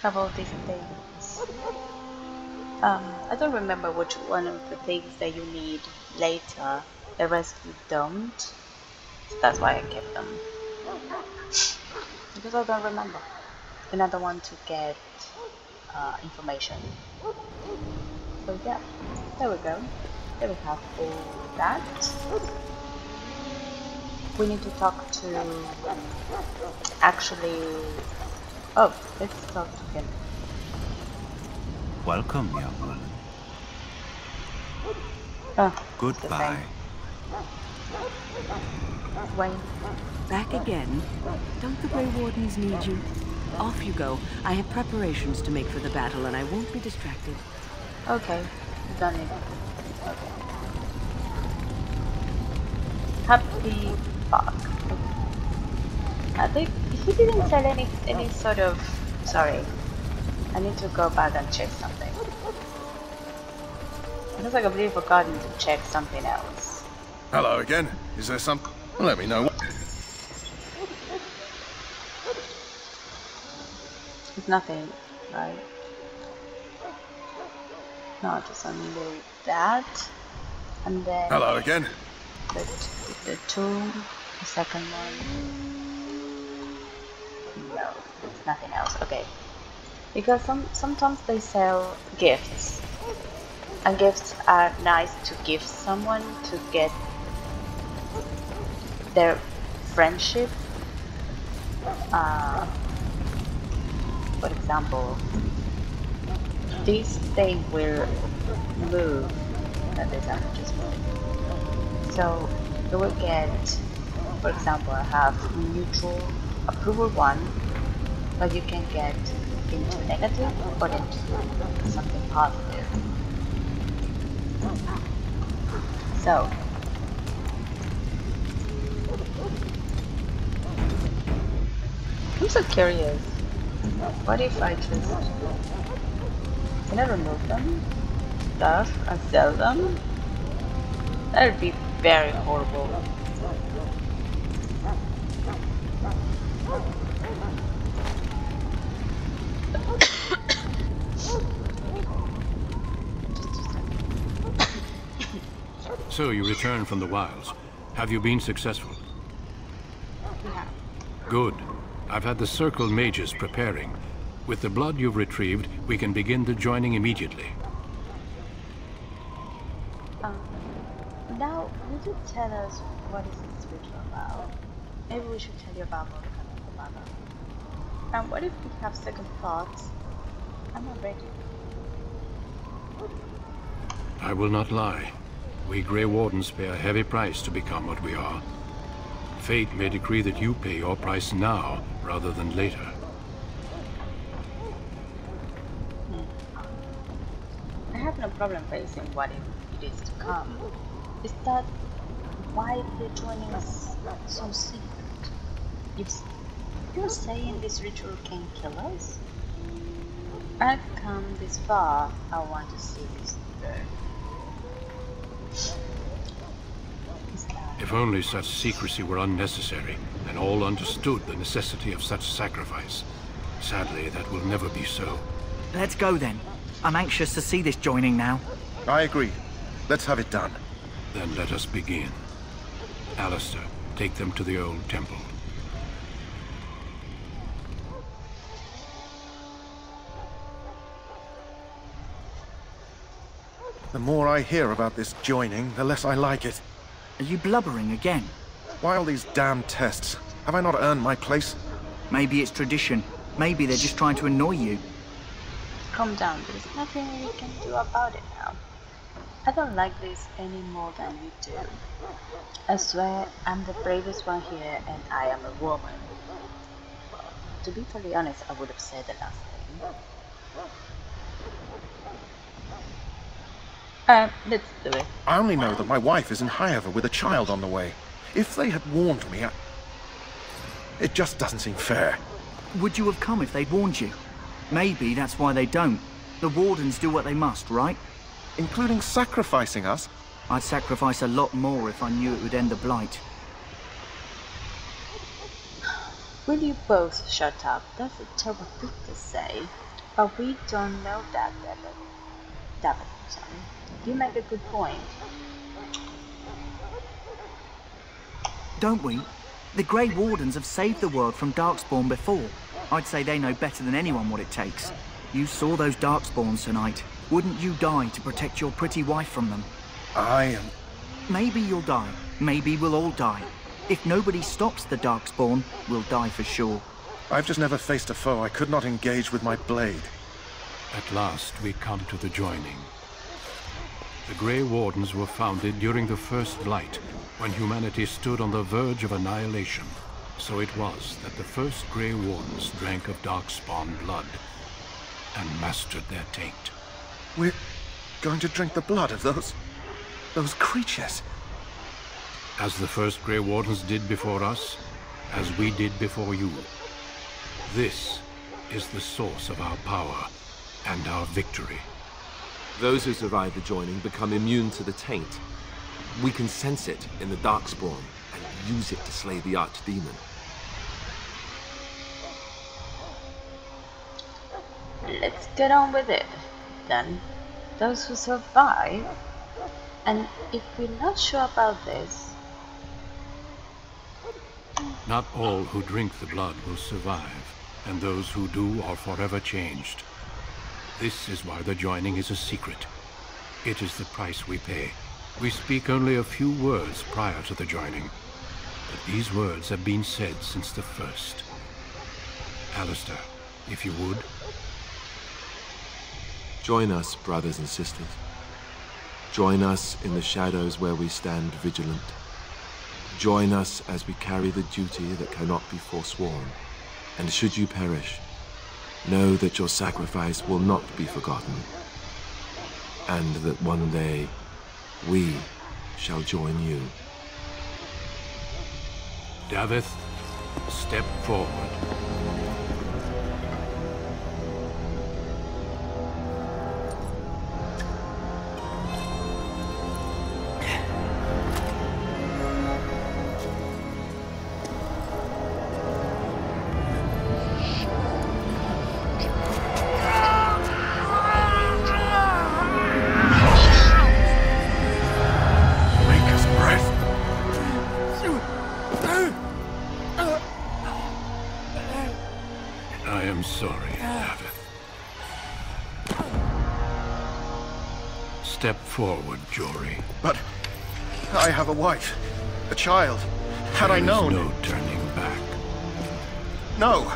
Have all these things. I don't remember which one of the things that you need later. The rest you don't. So that's why I kept them. Because I don't remember. And I don't want to get information. So yeah, there we go. There we have all that. We need to talk to actually. Oh, let's talk to him. Welcome, young woman. Oh, Goodbye. Wayne. Back again? Don't the Grey Wardens need you? Off you go. I have preparations to make for the battle, and I won't be distracted. Okay, done it. Okay. Happy Bug. He didn't sell any sort of. Sorry, I need to go back and check something. Because I completely forgotten to check something else. Hello again. Is there some? Let me know. It's nothing, right? No, just only that, and then. Hello again. The tomb, the second one. No, it's nothing else. Okay, because sometimes they sell gifts, and gifts are nice to give someone to get their friendship. For example, this thing will move. That is just move. So you will get, for example, I have neutral approval 1, but you can get into negative or into something positive. So I'm so curious. What if I just can I remove them, stuff, and sell them? That would be very horrible. So you returned from the wilds. Have you been successful? Yeah. Good. I've had the Circle mages preparing. With the blood you've retrieved, we can begin the joining immediately. Now, would you tell us what is this ritual about? Maybe we should tell you about Volcan and the mother. And what if we have second thoughts? I'm not ready. I will not lie. We Grey Wardens pay a heavy price to become what we are. Fate may decree that you pay your price now, rather than later. I have no problem facing what it is to come. Is that why they're joining us so secret? You're saying this ritual can kill us? I've come this far. I want to see this through. If only such secrecy were unnecessary, and all understood the necessity of such sacrifice. Sadly, that will never be so. Let's go then. I'm anxious to see this joining now. I agree. Let's have it done. Then let us begin. Alistair, take them to the old temple. The more I hear about this joining, the less I like it. Are you blubbering again? Why all these damn tests? Have I not earned my place? Maybe it's tradition. Maybe they're just trying to annoy you. Calm down, there's nothing we can do about it now. I don't like this any more than you do. I swear I'm the bravest one here and I am a woman. Well, to be totally honest, I would have said the last thing. Let's do it. I only know that my wife is in Highever with a child on the way. If they had warned me, it just doesn't seem fair. Would you have come if they'd warned you? Maybe that's why they don't. The Wardens do what they must, right? Including sacrificing us? I'd sacrifice a lot more if I knew it would end the Blight. Will you both shut up? That's a terrible thing to say. But we don't know that, David, sorry. You make a good point. Don't we? The Grey Wardens have saved the world from Darkspawn before. I'd say they know better than anyone what it takes. You saw those Darkspawns tonight. Wouldn't you die to protect your pretty wife from them? I am... Maybe you'll die. Maybe we'll all die. If nobody stops the Darkspawn, we'll die for sure. I've just never faced a foe I could not engage with my blade. At last, we come to the joining. The Grey Wardens were founded during the First Blight, when humanity stood on the verge of annihilation. So it was that the first Grey Wardens drank of Darkspawn blood and mastered their taint. We're going to drink the blood of those creatures. As the first Grey Wardens did before us, as we did before you. This is the source of our power and our victory. Those who survive the joining become immune to the taint. We can sense it in the Darkspawn and use it to slay the Archdemon. Let's get on with it, then. Those who survive, and if we're not sure about this... Not all who drink the blood will survive, and those who do are forever changed. This is why the joining is a secret. It is the price we pay. We speak only a few words prior to the joining, but these words have been said since the first. Alistair, if you would. Join us, brothers and sisters. Join us in the shadows where we stand vigilant. Join us as we carry the duty that cannot be forsworn. And should you perish, know that your sacrifice will not be forgotten, and that one day we shall join you. Davith, step forward. sorry, Davith. Step forward, Jory. But I have a wife, a child. Had I known... There is no turning back. No!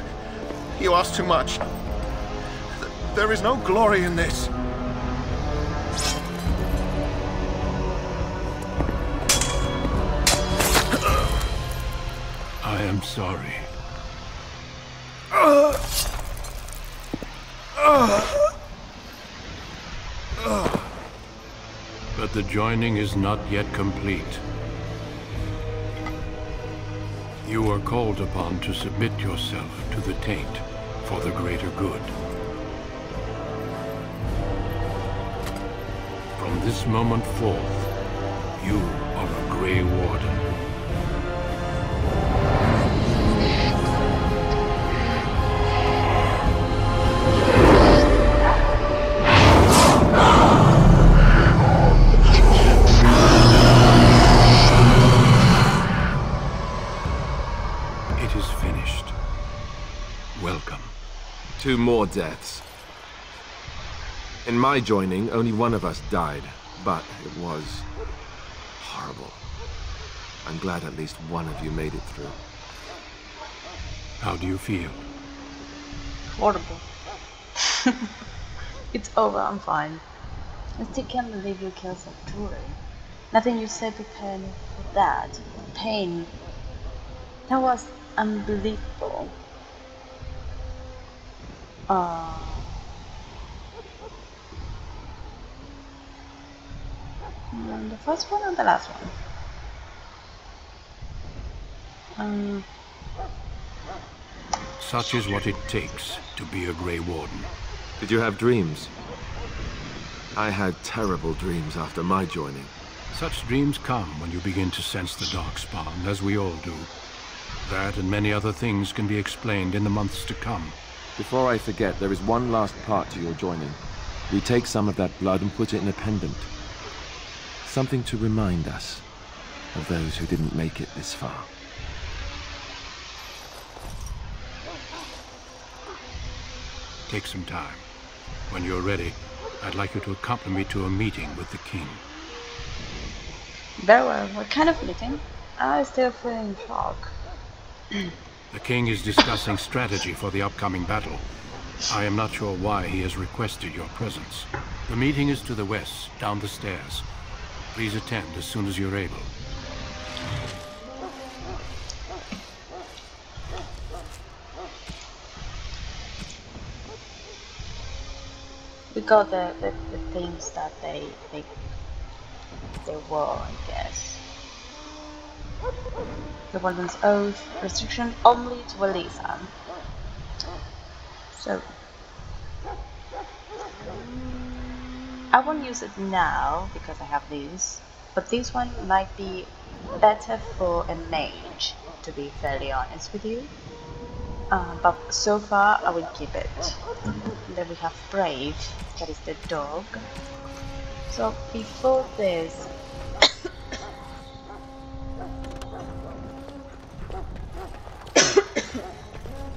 You ask too much. There is no glory in this. I am sorry. But the joining is not yet complete. You are called upon to submit yourself to the taint for the greater good. From this moment forth, you are a Grey Warden. Two more deaths. In my joining, only one of us died, but it was horrible. I'm glad at least one of you made it through. How do you feel? Horrible. It's over, I'm fine. I still can't believe you killed Satori. Nothing you said prepared me for that. The pain. That was unbelievable. The first one or the last one? Such is what it takes to be a Grey Warden. Did you have dreams? I had terrible dreams after my joining. Such dreams come when you begin to sense the Darkspawn, as we all do. That and many other things can be explained in the months to come. Before I forget, there is one last part to your joining. We take some of that blood and put it in a pendant. Something to remind us of those who didn't make it this far. Take some time. When you're ready, I'd like you to accompany me to a meeting with the king. Very well. What kind of meeting? I still feel in shock. The king is discussing strategy for the upcoming battle. I am not sure why he has requested your presence. The meeting is to the west, down the stairs. Please attend as soon as you're able. We got the things that they were, I guess. The Warden's Oath, restriction only to Elisa. So I won't use it now because I have these, but this one might be better for a mage, to be fairly honest with you. But so far I will keep it. And then we have Brave, that is the dog. So before this,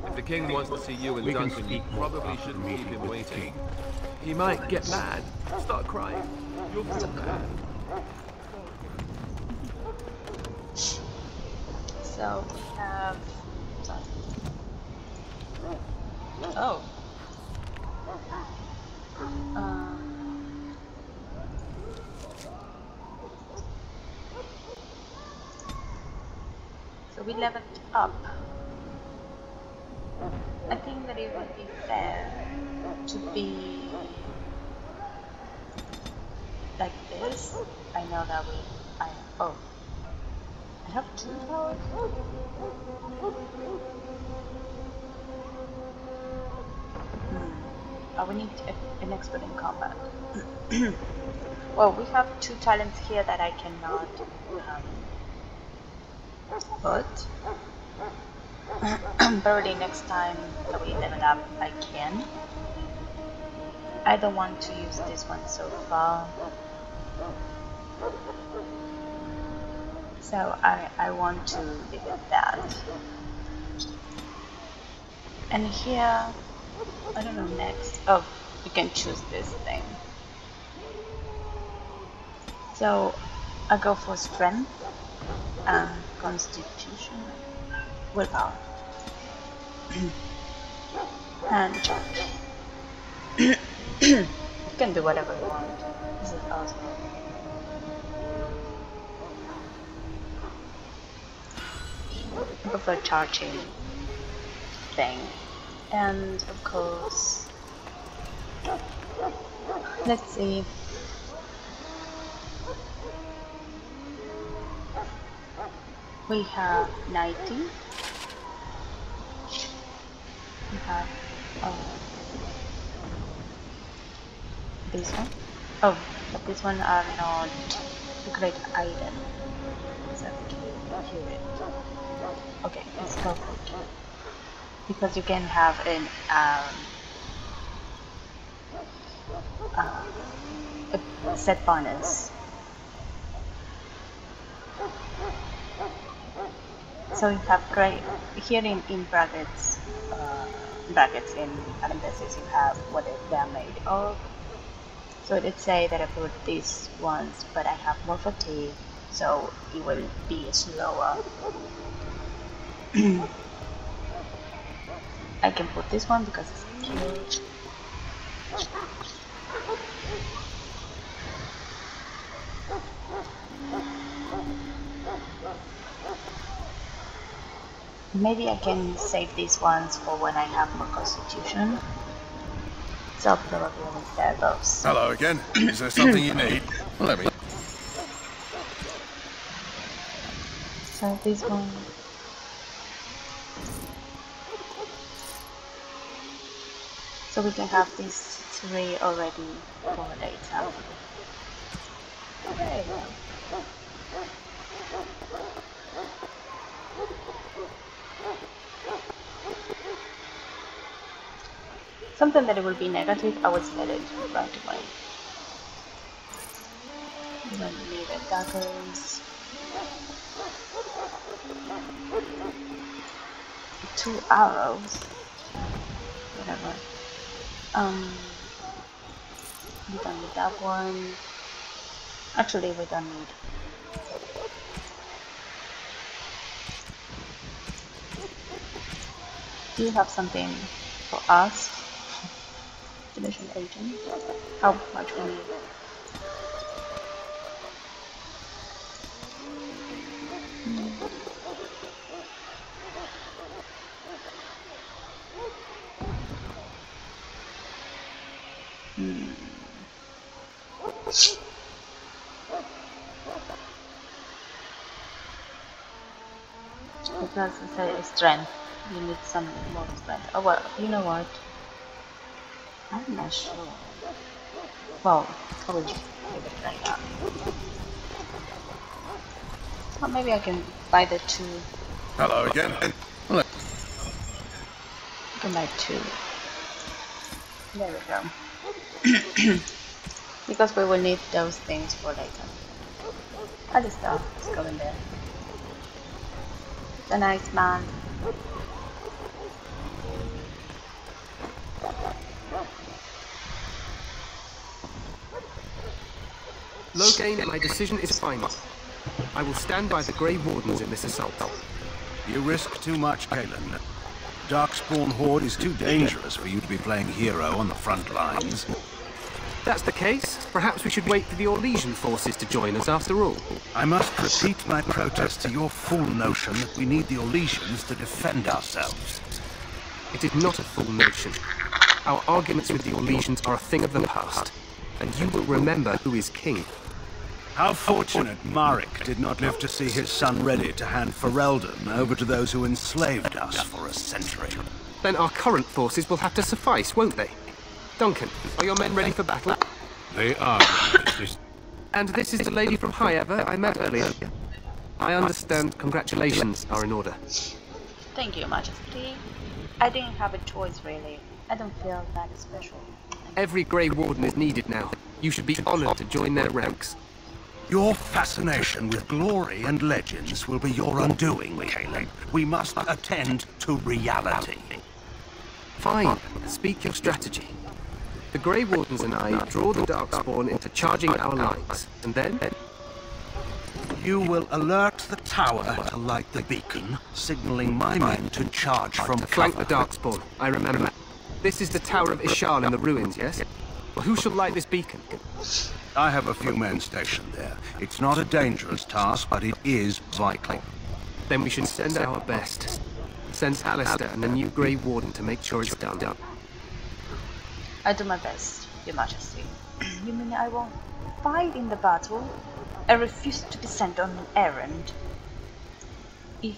if the king wants to see you in Duncan, you probably shouldn't leave him waiting. He might get mad, start crying. You'll feel bad. so we have... Oh. So we leveled up. I think that it would be fair to be like this. I know that I have 2 towers. Oh, we need an expert in combat. Well, we have 2 talents here that I cannot put. Probably next time that we level up, I can. I don't want to use this one so far. So I want to leave it that. And here I don't know next. Oh, you can choose this thing. So I go for strength and constitution, willpower, and charge. You can do whatever you want. This is awesome. I prefer charging thing, and of course, let's see. We have 90. We have this one. Oh, but this one are not the great item. So here. Okay, let's go for it. Because you can have an a set bonus. So you have great here in brackets in parentheses you have what they are made of. So let's say that I put these ones, but I have more fatigue, so it will be slower. I can put this one because it's cute. Maybe I can save these ones for when I have more constitution. So probably there goes. Hello again. Is there something you need? Let me. So this one. So we can have these three already for later. Okay. Something that it will be negative, I will set it right away. We don't need daggers. 2 arrows. Whatever. We don't need that one. Actually, we don't need. Do you have something for us? Division agent. How much we need? Because it's a strength. You need some more strength. Oh well, you know what? I'm not sure. Well, I will just leave it like that. Or maybe I can buy the 2. Hello again. I can buy 2. There we go. Because we will need those things for later. I just thought let's go in there. The nice man. Loghain, my decision is final. I will stand by the Grey Wardens in this assault. You risk too much, Cailan. Darkspawn Horde is too dangerous for you to be playing hero on the front lines. That's the case. Perhaps we should wait for the Orlesian forces to join us after all. I must repeat my protest to your fool notion that we need the Orlesians to defend ourselves. It is not a full notion. Our arguments with the Orlesians are a thing of the past, and you will remember who is king. How fortunate Marek did not live to see his son ready to hand Ferelden over to those who enslaved us for a century. Then our current forces will have to suffice, won't they? Duncan, are your men ready for battle? They are, Mistress. And this is the lady from High Ever I met earlier. I understand congratulations are in order. Thank you, Majesty. I didn't have a choice, really. I don't feel that special. Every Grey Warden is needed now. You should be honored to join their ranks. Your fascination with glory and legends will be your undoing, Cailan. We must attend to reality. Fine. Speak your strategy. The Grey Wardens and I draw the Darkspawn into charging our lines, and then... You will alert the tower to light the beacon, signaling my men to charge from to flank cover. the Darkspawn, I remember. This is the Tower of Ishal in the ruins, yes? Well, who shall light this beacon? I have a few men stationed there. It's not a dangerous task, but it is vital. Then we should send our best. Send Alistair and the new Grey Warden to make sure it's done. I do my best, Your Majesty. You mean I won't fight in the battle? I refuse to be sent on an errand. If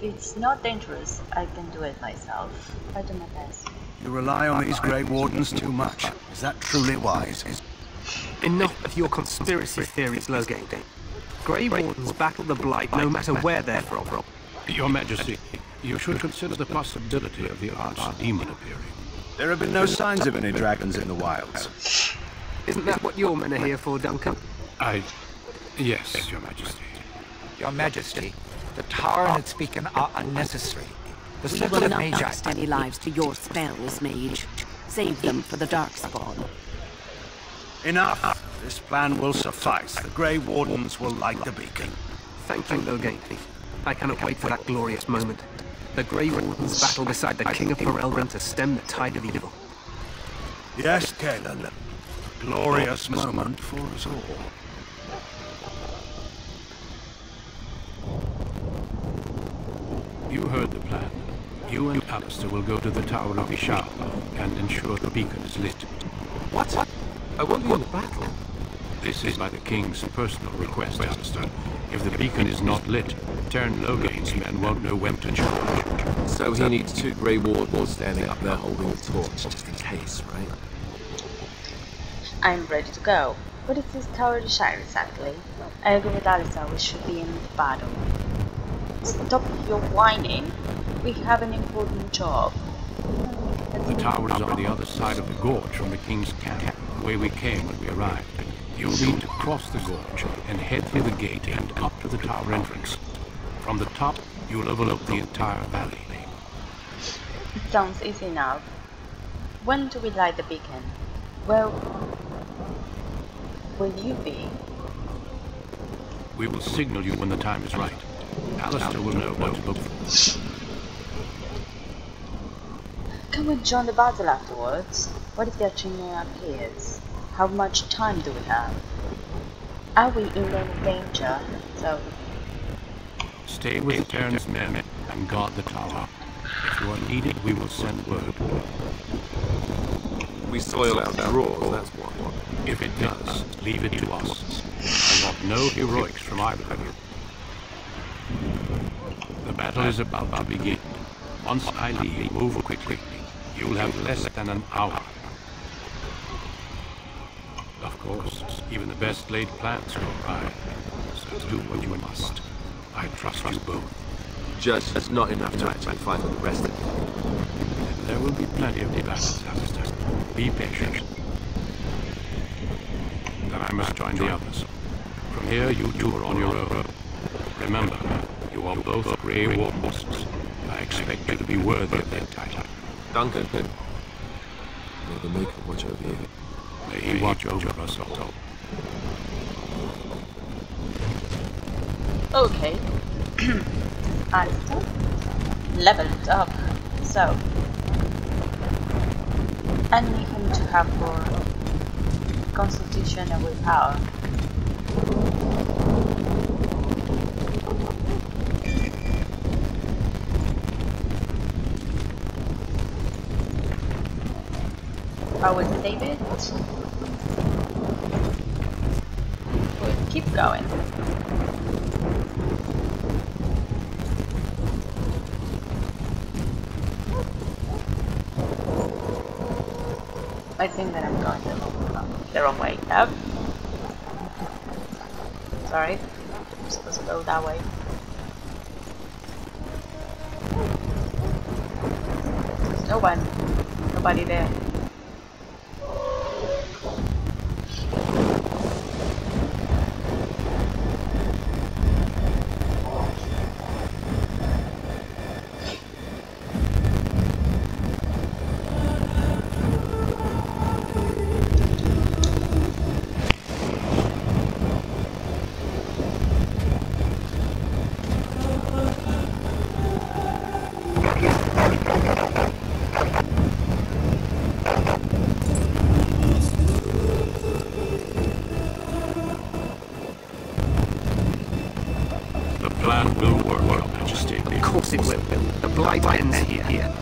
it's not dangerous, I can do it myself. I do my best. You rely on these Grey Wardens too much. Is that truly wise? Enough of your conspiracy theories, Loghain. Grey Wardens battle the Blight no matter where they're from. Your Majesty, you should consider the possibility of the Archdemon appearing. There have been no signs of any dragons in the wilds. Isn't that what your men are here for, Duncan? Yes, Your Majesty. Your Majesty, the tower and its beacon are unnecessary. The We circle will of not Magi... trust any lives to your spells, Mage. Save them for the Darkspawn. Enough! This plan will suffice. The Grey Wardens will light the beacon. Thank you, Loghain. I cannot wait for that glorious moment. The Grey Wardens battle beside the King of Ferelden to stem the tide of evil. Yes, Cailan. Glorious moment for us all. You heard the plan. You and Alistair will go to the Tower of Ishal and ensure the beacon is lit. What? I won't be in the battle. This is by the King's personal request, Alistair. If the beacon is not lit, Tern Loghain's men won't know when to charge. So he needs 2 Grey Wardens standing up there holding the torch, just in case, right? I'm ready to go. What is this Tower of Ishal exactly? I agree with Alistair, we should be in the battle. Stop your whining. We have an important job. The tower is on the other side of the gorge from the King's camp, the way we came when we arrived. You'll need to cross the gorge and head through the gate and up to the tower entrance. From the top, you'll overlook the entire valley. It sounds easy enough. When do we light the beacon? Where will you be? We will signal you when the time is right. Alistair will know what to look for. Can we join the battle afterwards? What if the Archdemon appears? How much time do we have? Are we in any danger? So... Stay with Tern's men and guard the tower. If you are needed, we will send word. We soil out the drawers, that's what. If it does, leave it to us. I want no heroics from either of you. The battle is about to begin. Once I leave, move quickly. You'll have less than an hour. Of course, even the best laid plans go awry. So do what you must. I trust you both. Just not enough to actually fight with the rest of you. There will be plenty of battles, Alistair. Be patient. Then I must join the others. From here, you two are on your own. Remember, you are both Grey Wardens. I expect you to be worthy of that title. Duncan, may the Maker watch over you. May he watch over us all. Okay. Alistair leveled up. So I need him to have for Constitution and willpower. I will save it. We'll keep going. I think that I'm going the wrong way. Yep. Sorry. I'm supposed to go that way. There's no one. Nobody there. plan will work, Your Majesty. Of course it will. The blight ends here.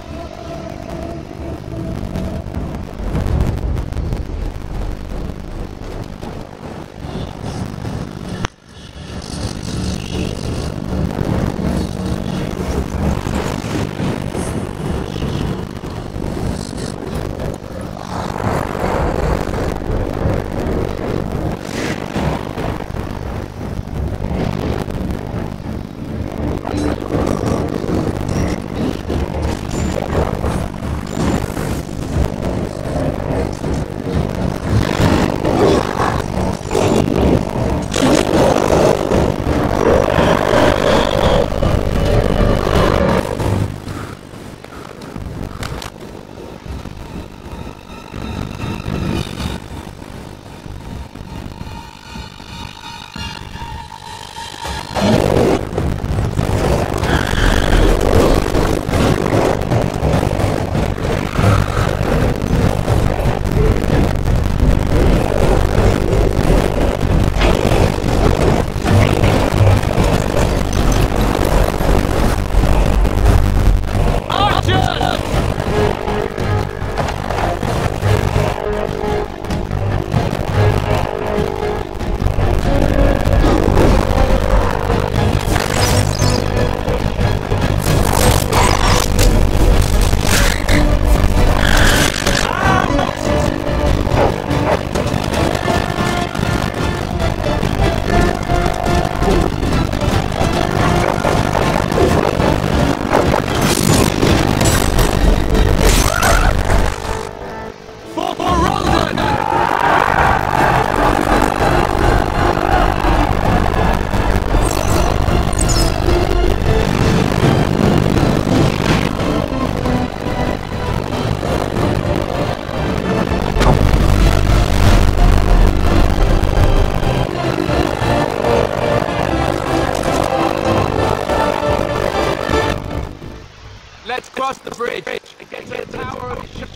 Cross the bridge and get to the tower of the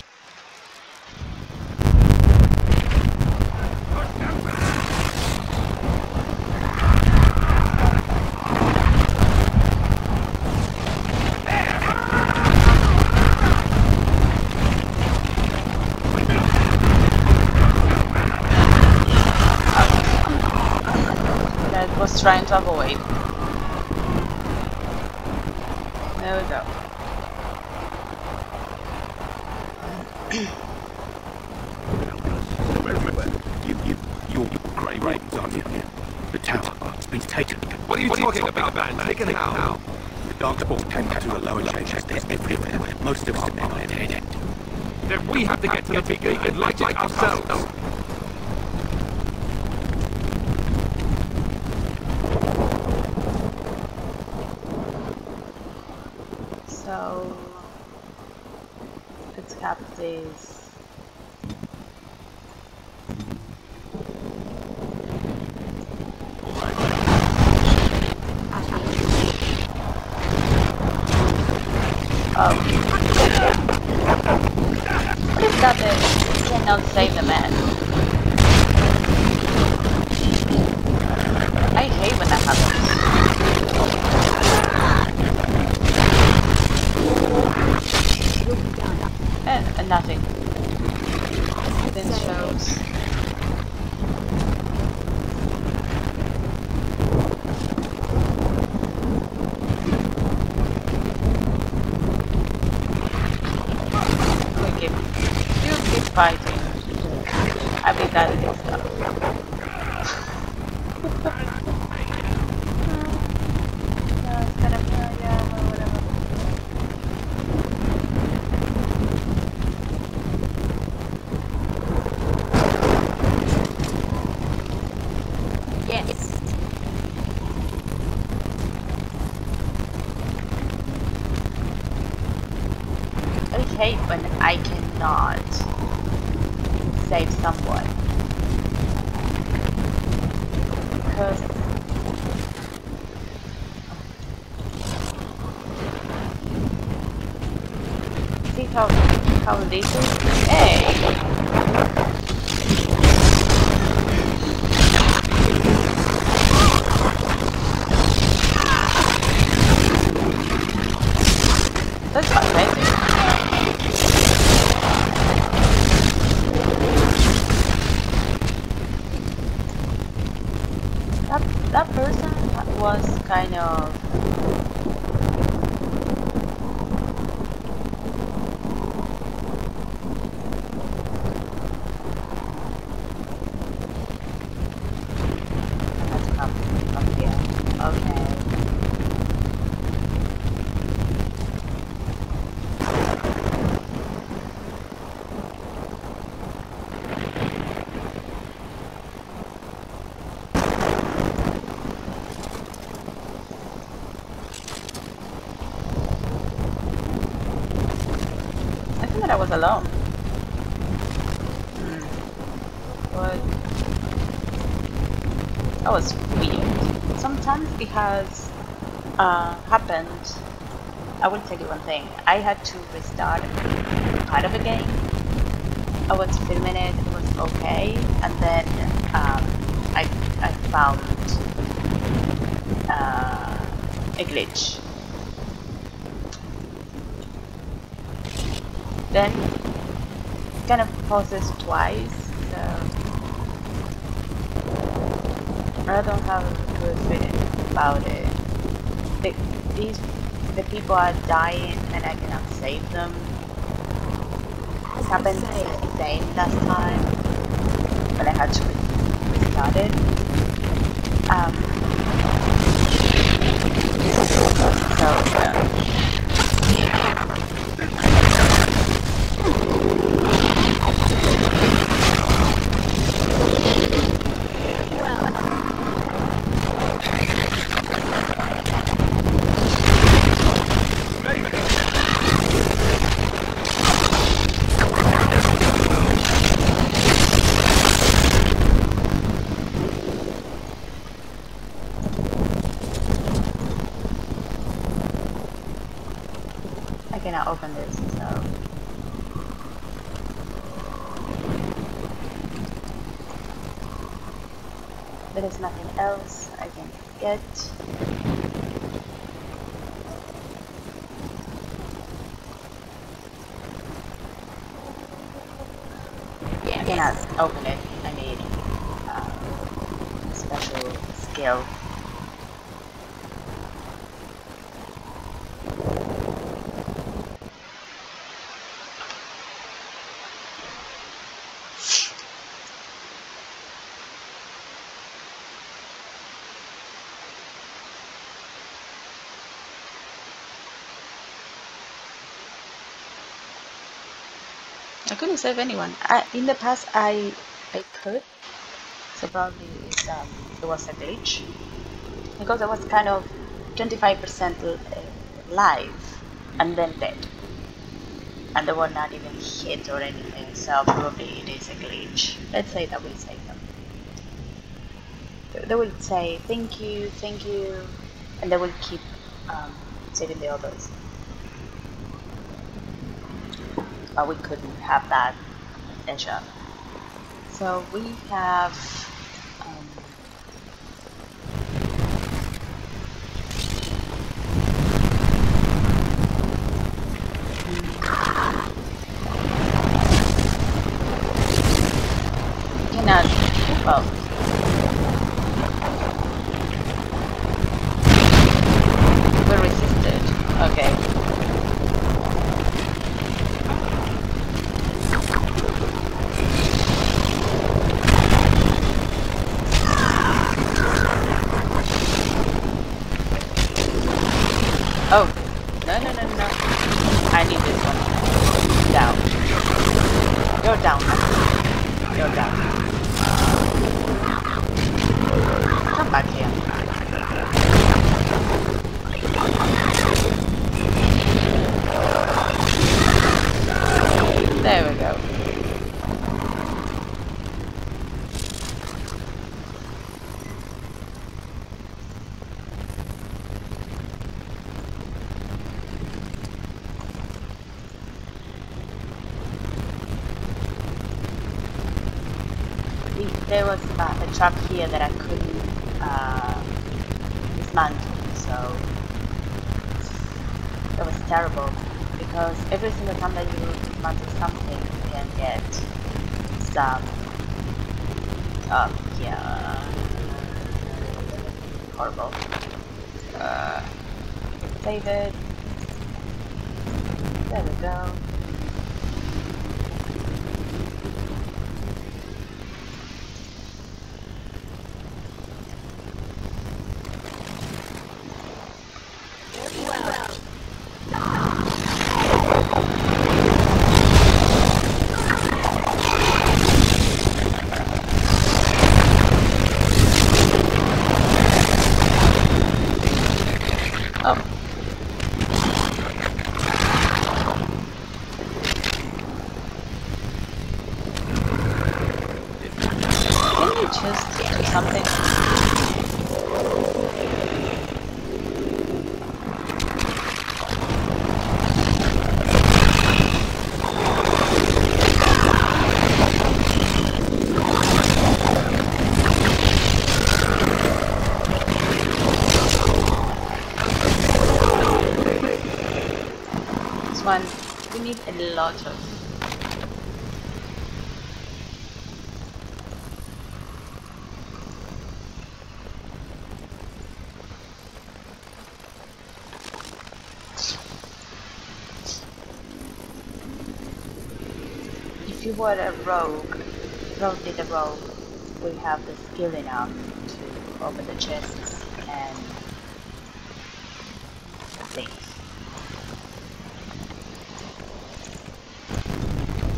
That was trying to avoid. There we go. You're grey ravens, aren't you? The tower's been taken. What are you talking about, man? Taken how? The darkspawn came to the lower chambers. They're everywhere. Most of our men are dead. Then we have to get to the beacon and light it ourselves. So let's cap these. Oh. What is that that you cannot save the man? I hate when that happens. Nothing. Then shows. Okay. You keep fighting. I'll be glad at this stuff. I hate when I cannot save someone because see how this is? Hey! That's not crazy. That person was kind of up here. Okay. I think that I was alone. But that was weird. Sometimes it has happened. I will tell you one thing. I had to restart part of the game. I was filming it, it was okay, and then I found a glitch. Then kind of pauses twice, so I don't have a good feeling about it. The people are dying and I cannot save them. It happened the same last time, but I had to restart it. I cannot open this, so there is nothing else I can get. I cannot open it. I need special skill. I couldn't save anyone. In the past, I could, so probably it was a glitch because I was kind of 25% live and then dead, and they were not even hit or anything. So probably it is a glitch. Let's say that we save them. They will say thank you, and they will keep saving the others. But we couldn't have that engine. So we have cannot well we resisted. Okay. Oh, no. I need this one. Down. You're down. You're down. Come back here. There we go. There was a trap here that I couldn't dismantle, so that was terrible. Because every single time that you dismantle something, you can get some yeah, horrible. Save it. There we go. We need a lot of. If you were a rogue, did a rogue, we have the skill enough to open the chests and things.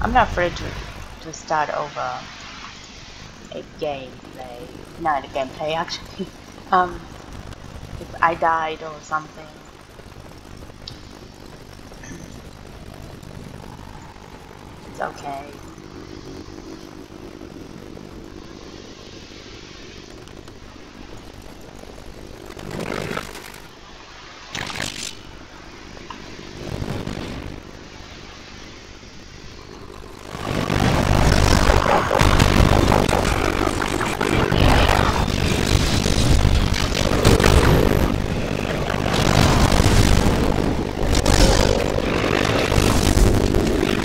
I'm not afraid to start over a gameplay. Not a gameplay actually. If I died or something. It's okay.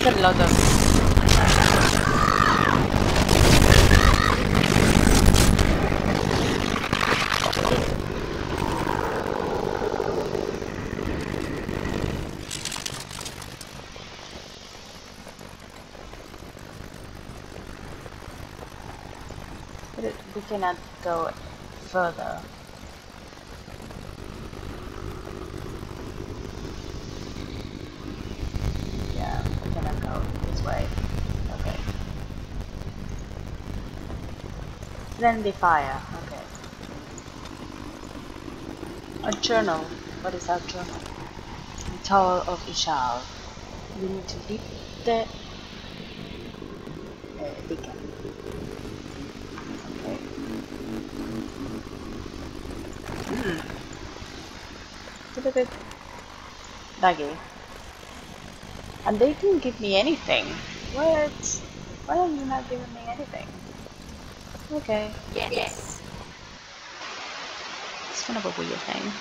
A lot of but we cannot go further. Okay. Friendly fire. Okay. A journal. What is our journal? The Tower of Ishal. We need to leave the beacon. Okay. It's a bit laggy. And they didn't give me anything. What? Why are you not giving me anything? Okay. Yes. It's kind of a weird thing.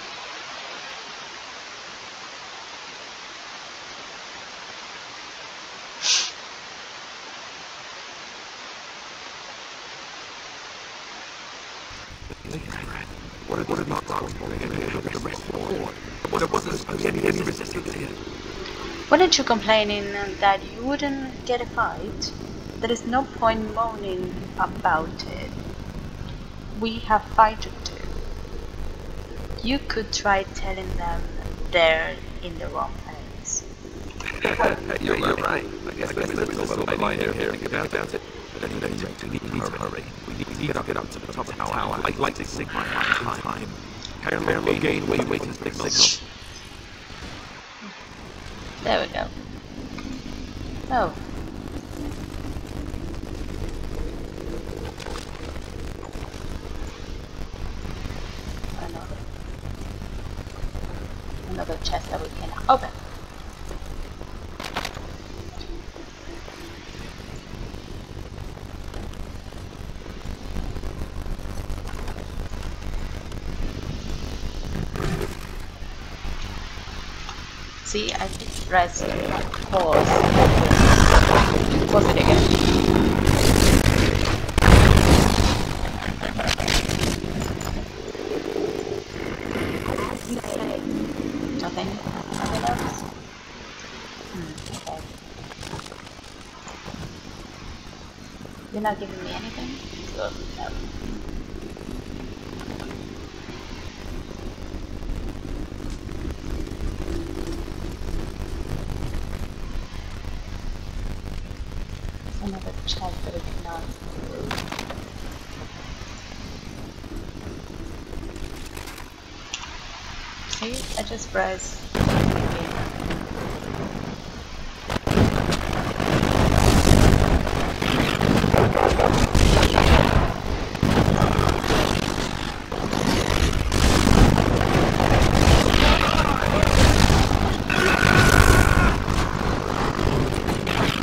Any resistance here? Weren't you complaining that you wouldn't get a fight? There is no point moaning about it. We have fight to do. You could try telling them they're in the wrong place. You're right. I guess there's a little bit of here about it. But anyway, we need to hurry. We need to get up to the top of the tower. I'd like to sink my time. Carol gain waiting for the signal. There we go. Oh. Another chest that we can open. See, I think rest, pause it again. Nothing? Nothing else? Okay. You're not giving me anything? Good. No. Another chest that we cannot move. See, I just press.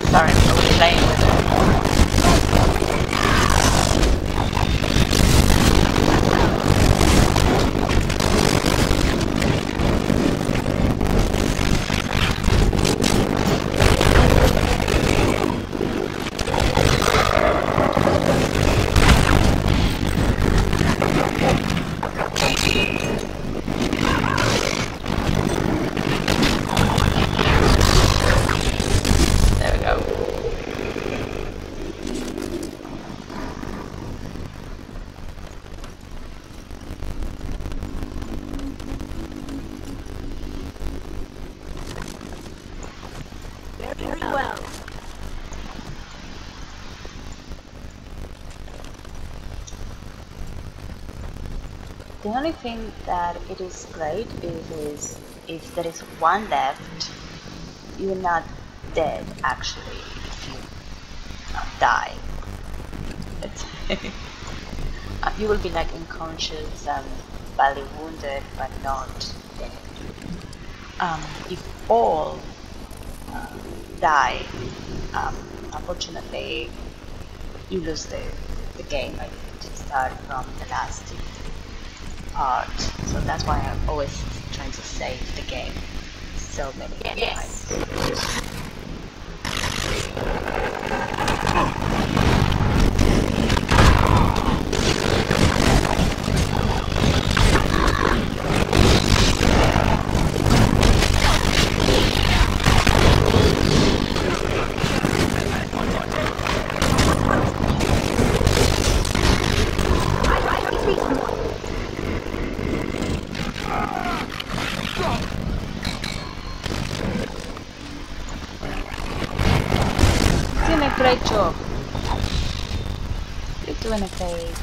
Sorry, I'm playing with it. Very well. The only thing that it is great is if there is one left, you're not dead actually if you die. It's you will be like unconscious and badly wounded, but not dead. If all die, unfortunately, you lose the game. Like you start from the last part. So that's why I'm always trying to save the game so many times. Great job. You're doing a great.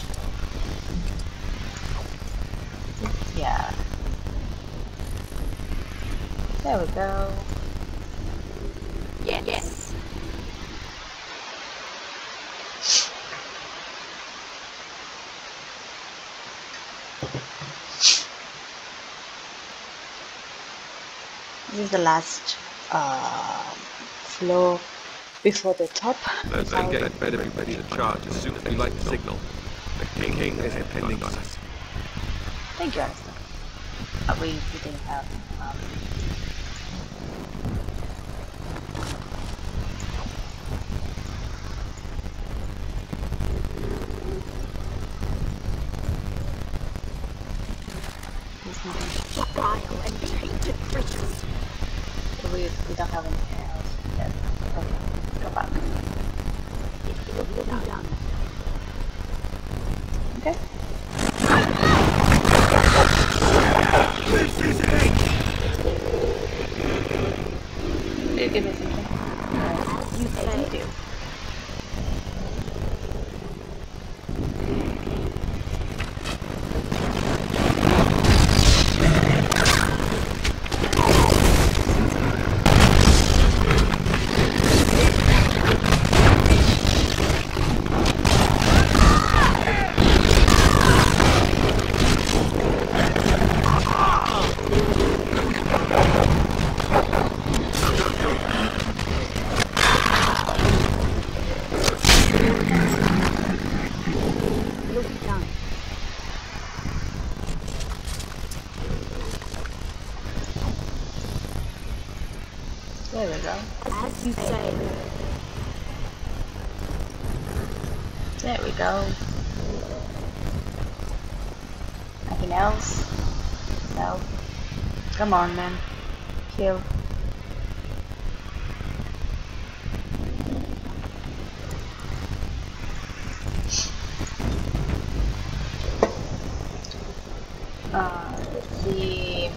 Yeah. There we go. Yes. This is the last floor before the top. Let's get better and ready to charge as soon as we light the signal. The king is depending on us. Thank you, Alistair. We didn't have Vile and tainted creatures. we don't have anything else. Yes. Okay. Go back. It will be done. Okay. This is it. You give me something. You say. Do. There we go. As you say. There we go. Nothing else? No. Come on, man. Kill. Let's see.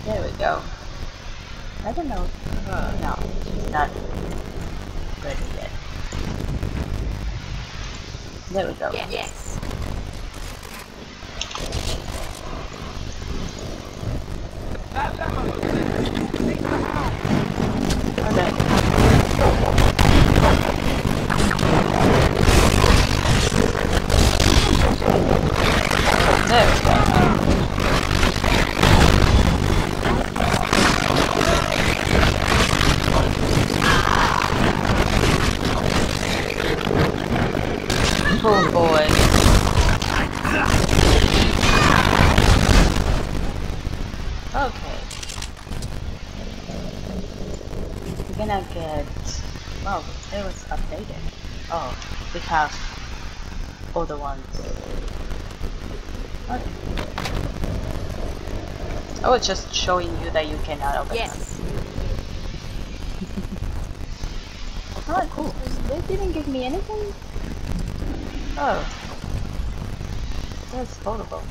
There we go. I don't know. No, it's not ready yet. There we go. Yes. There we go. Oh boy. Okay. We're gonna get... Oh, it was updated. Oh, we have other ones. Okay. I was just showing you that you cannot open them. Oh, cool. They didn't give me anything? Oh. That's horrible.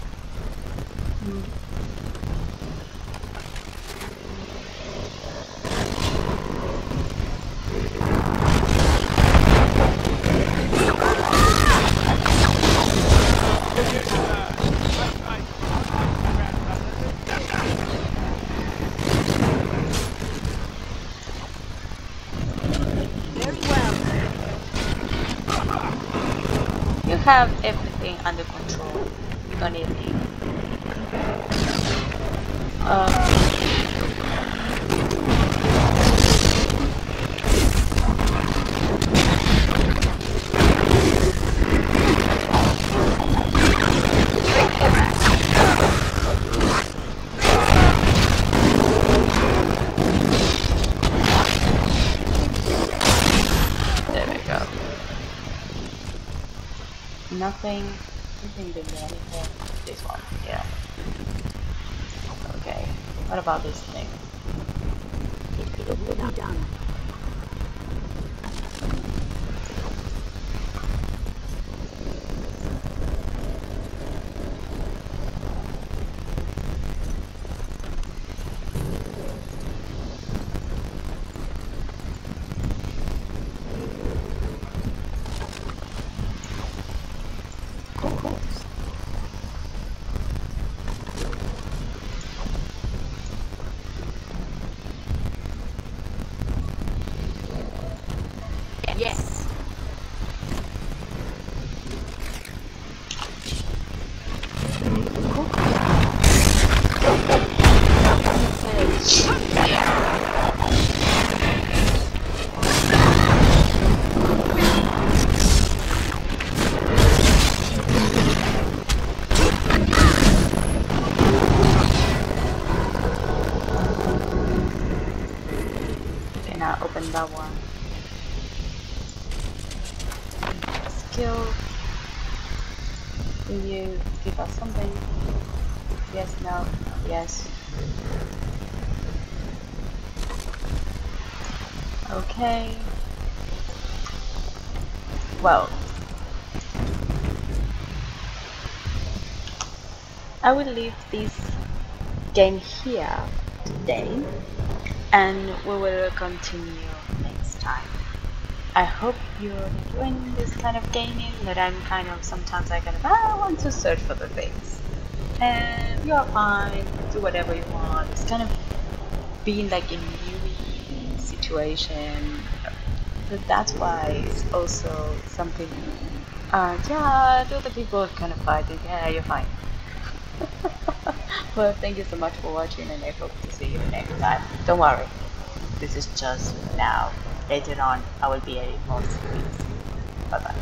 You have everything under control. You don't need me. There we go. Nothing did anything. This one, yeah. Okay. What about this thing? It will be done. Yes. Okay, now open that one. Skill. Will you give us something? Yes, no, yes. Okay. Well, I will leave this game here today, and we will continue next time. I hope you're enjoying this kind of gaming, that I'm kind of, sometimes I want to search for the things. And you're fine, do whatever you want. It's kind of being like a new situation. But that's why it's also something, yeah, the other people are kind of fighting, yeah, you're fine. Well, thank you so much for watching, and I hope to see you next time. Don't worry, this is just now. Later on, I will be editing more series. Bye bye.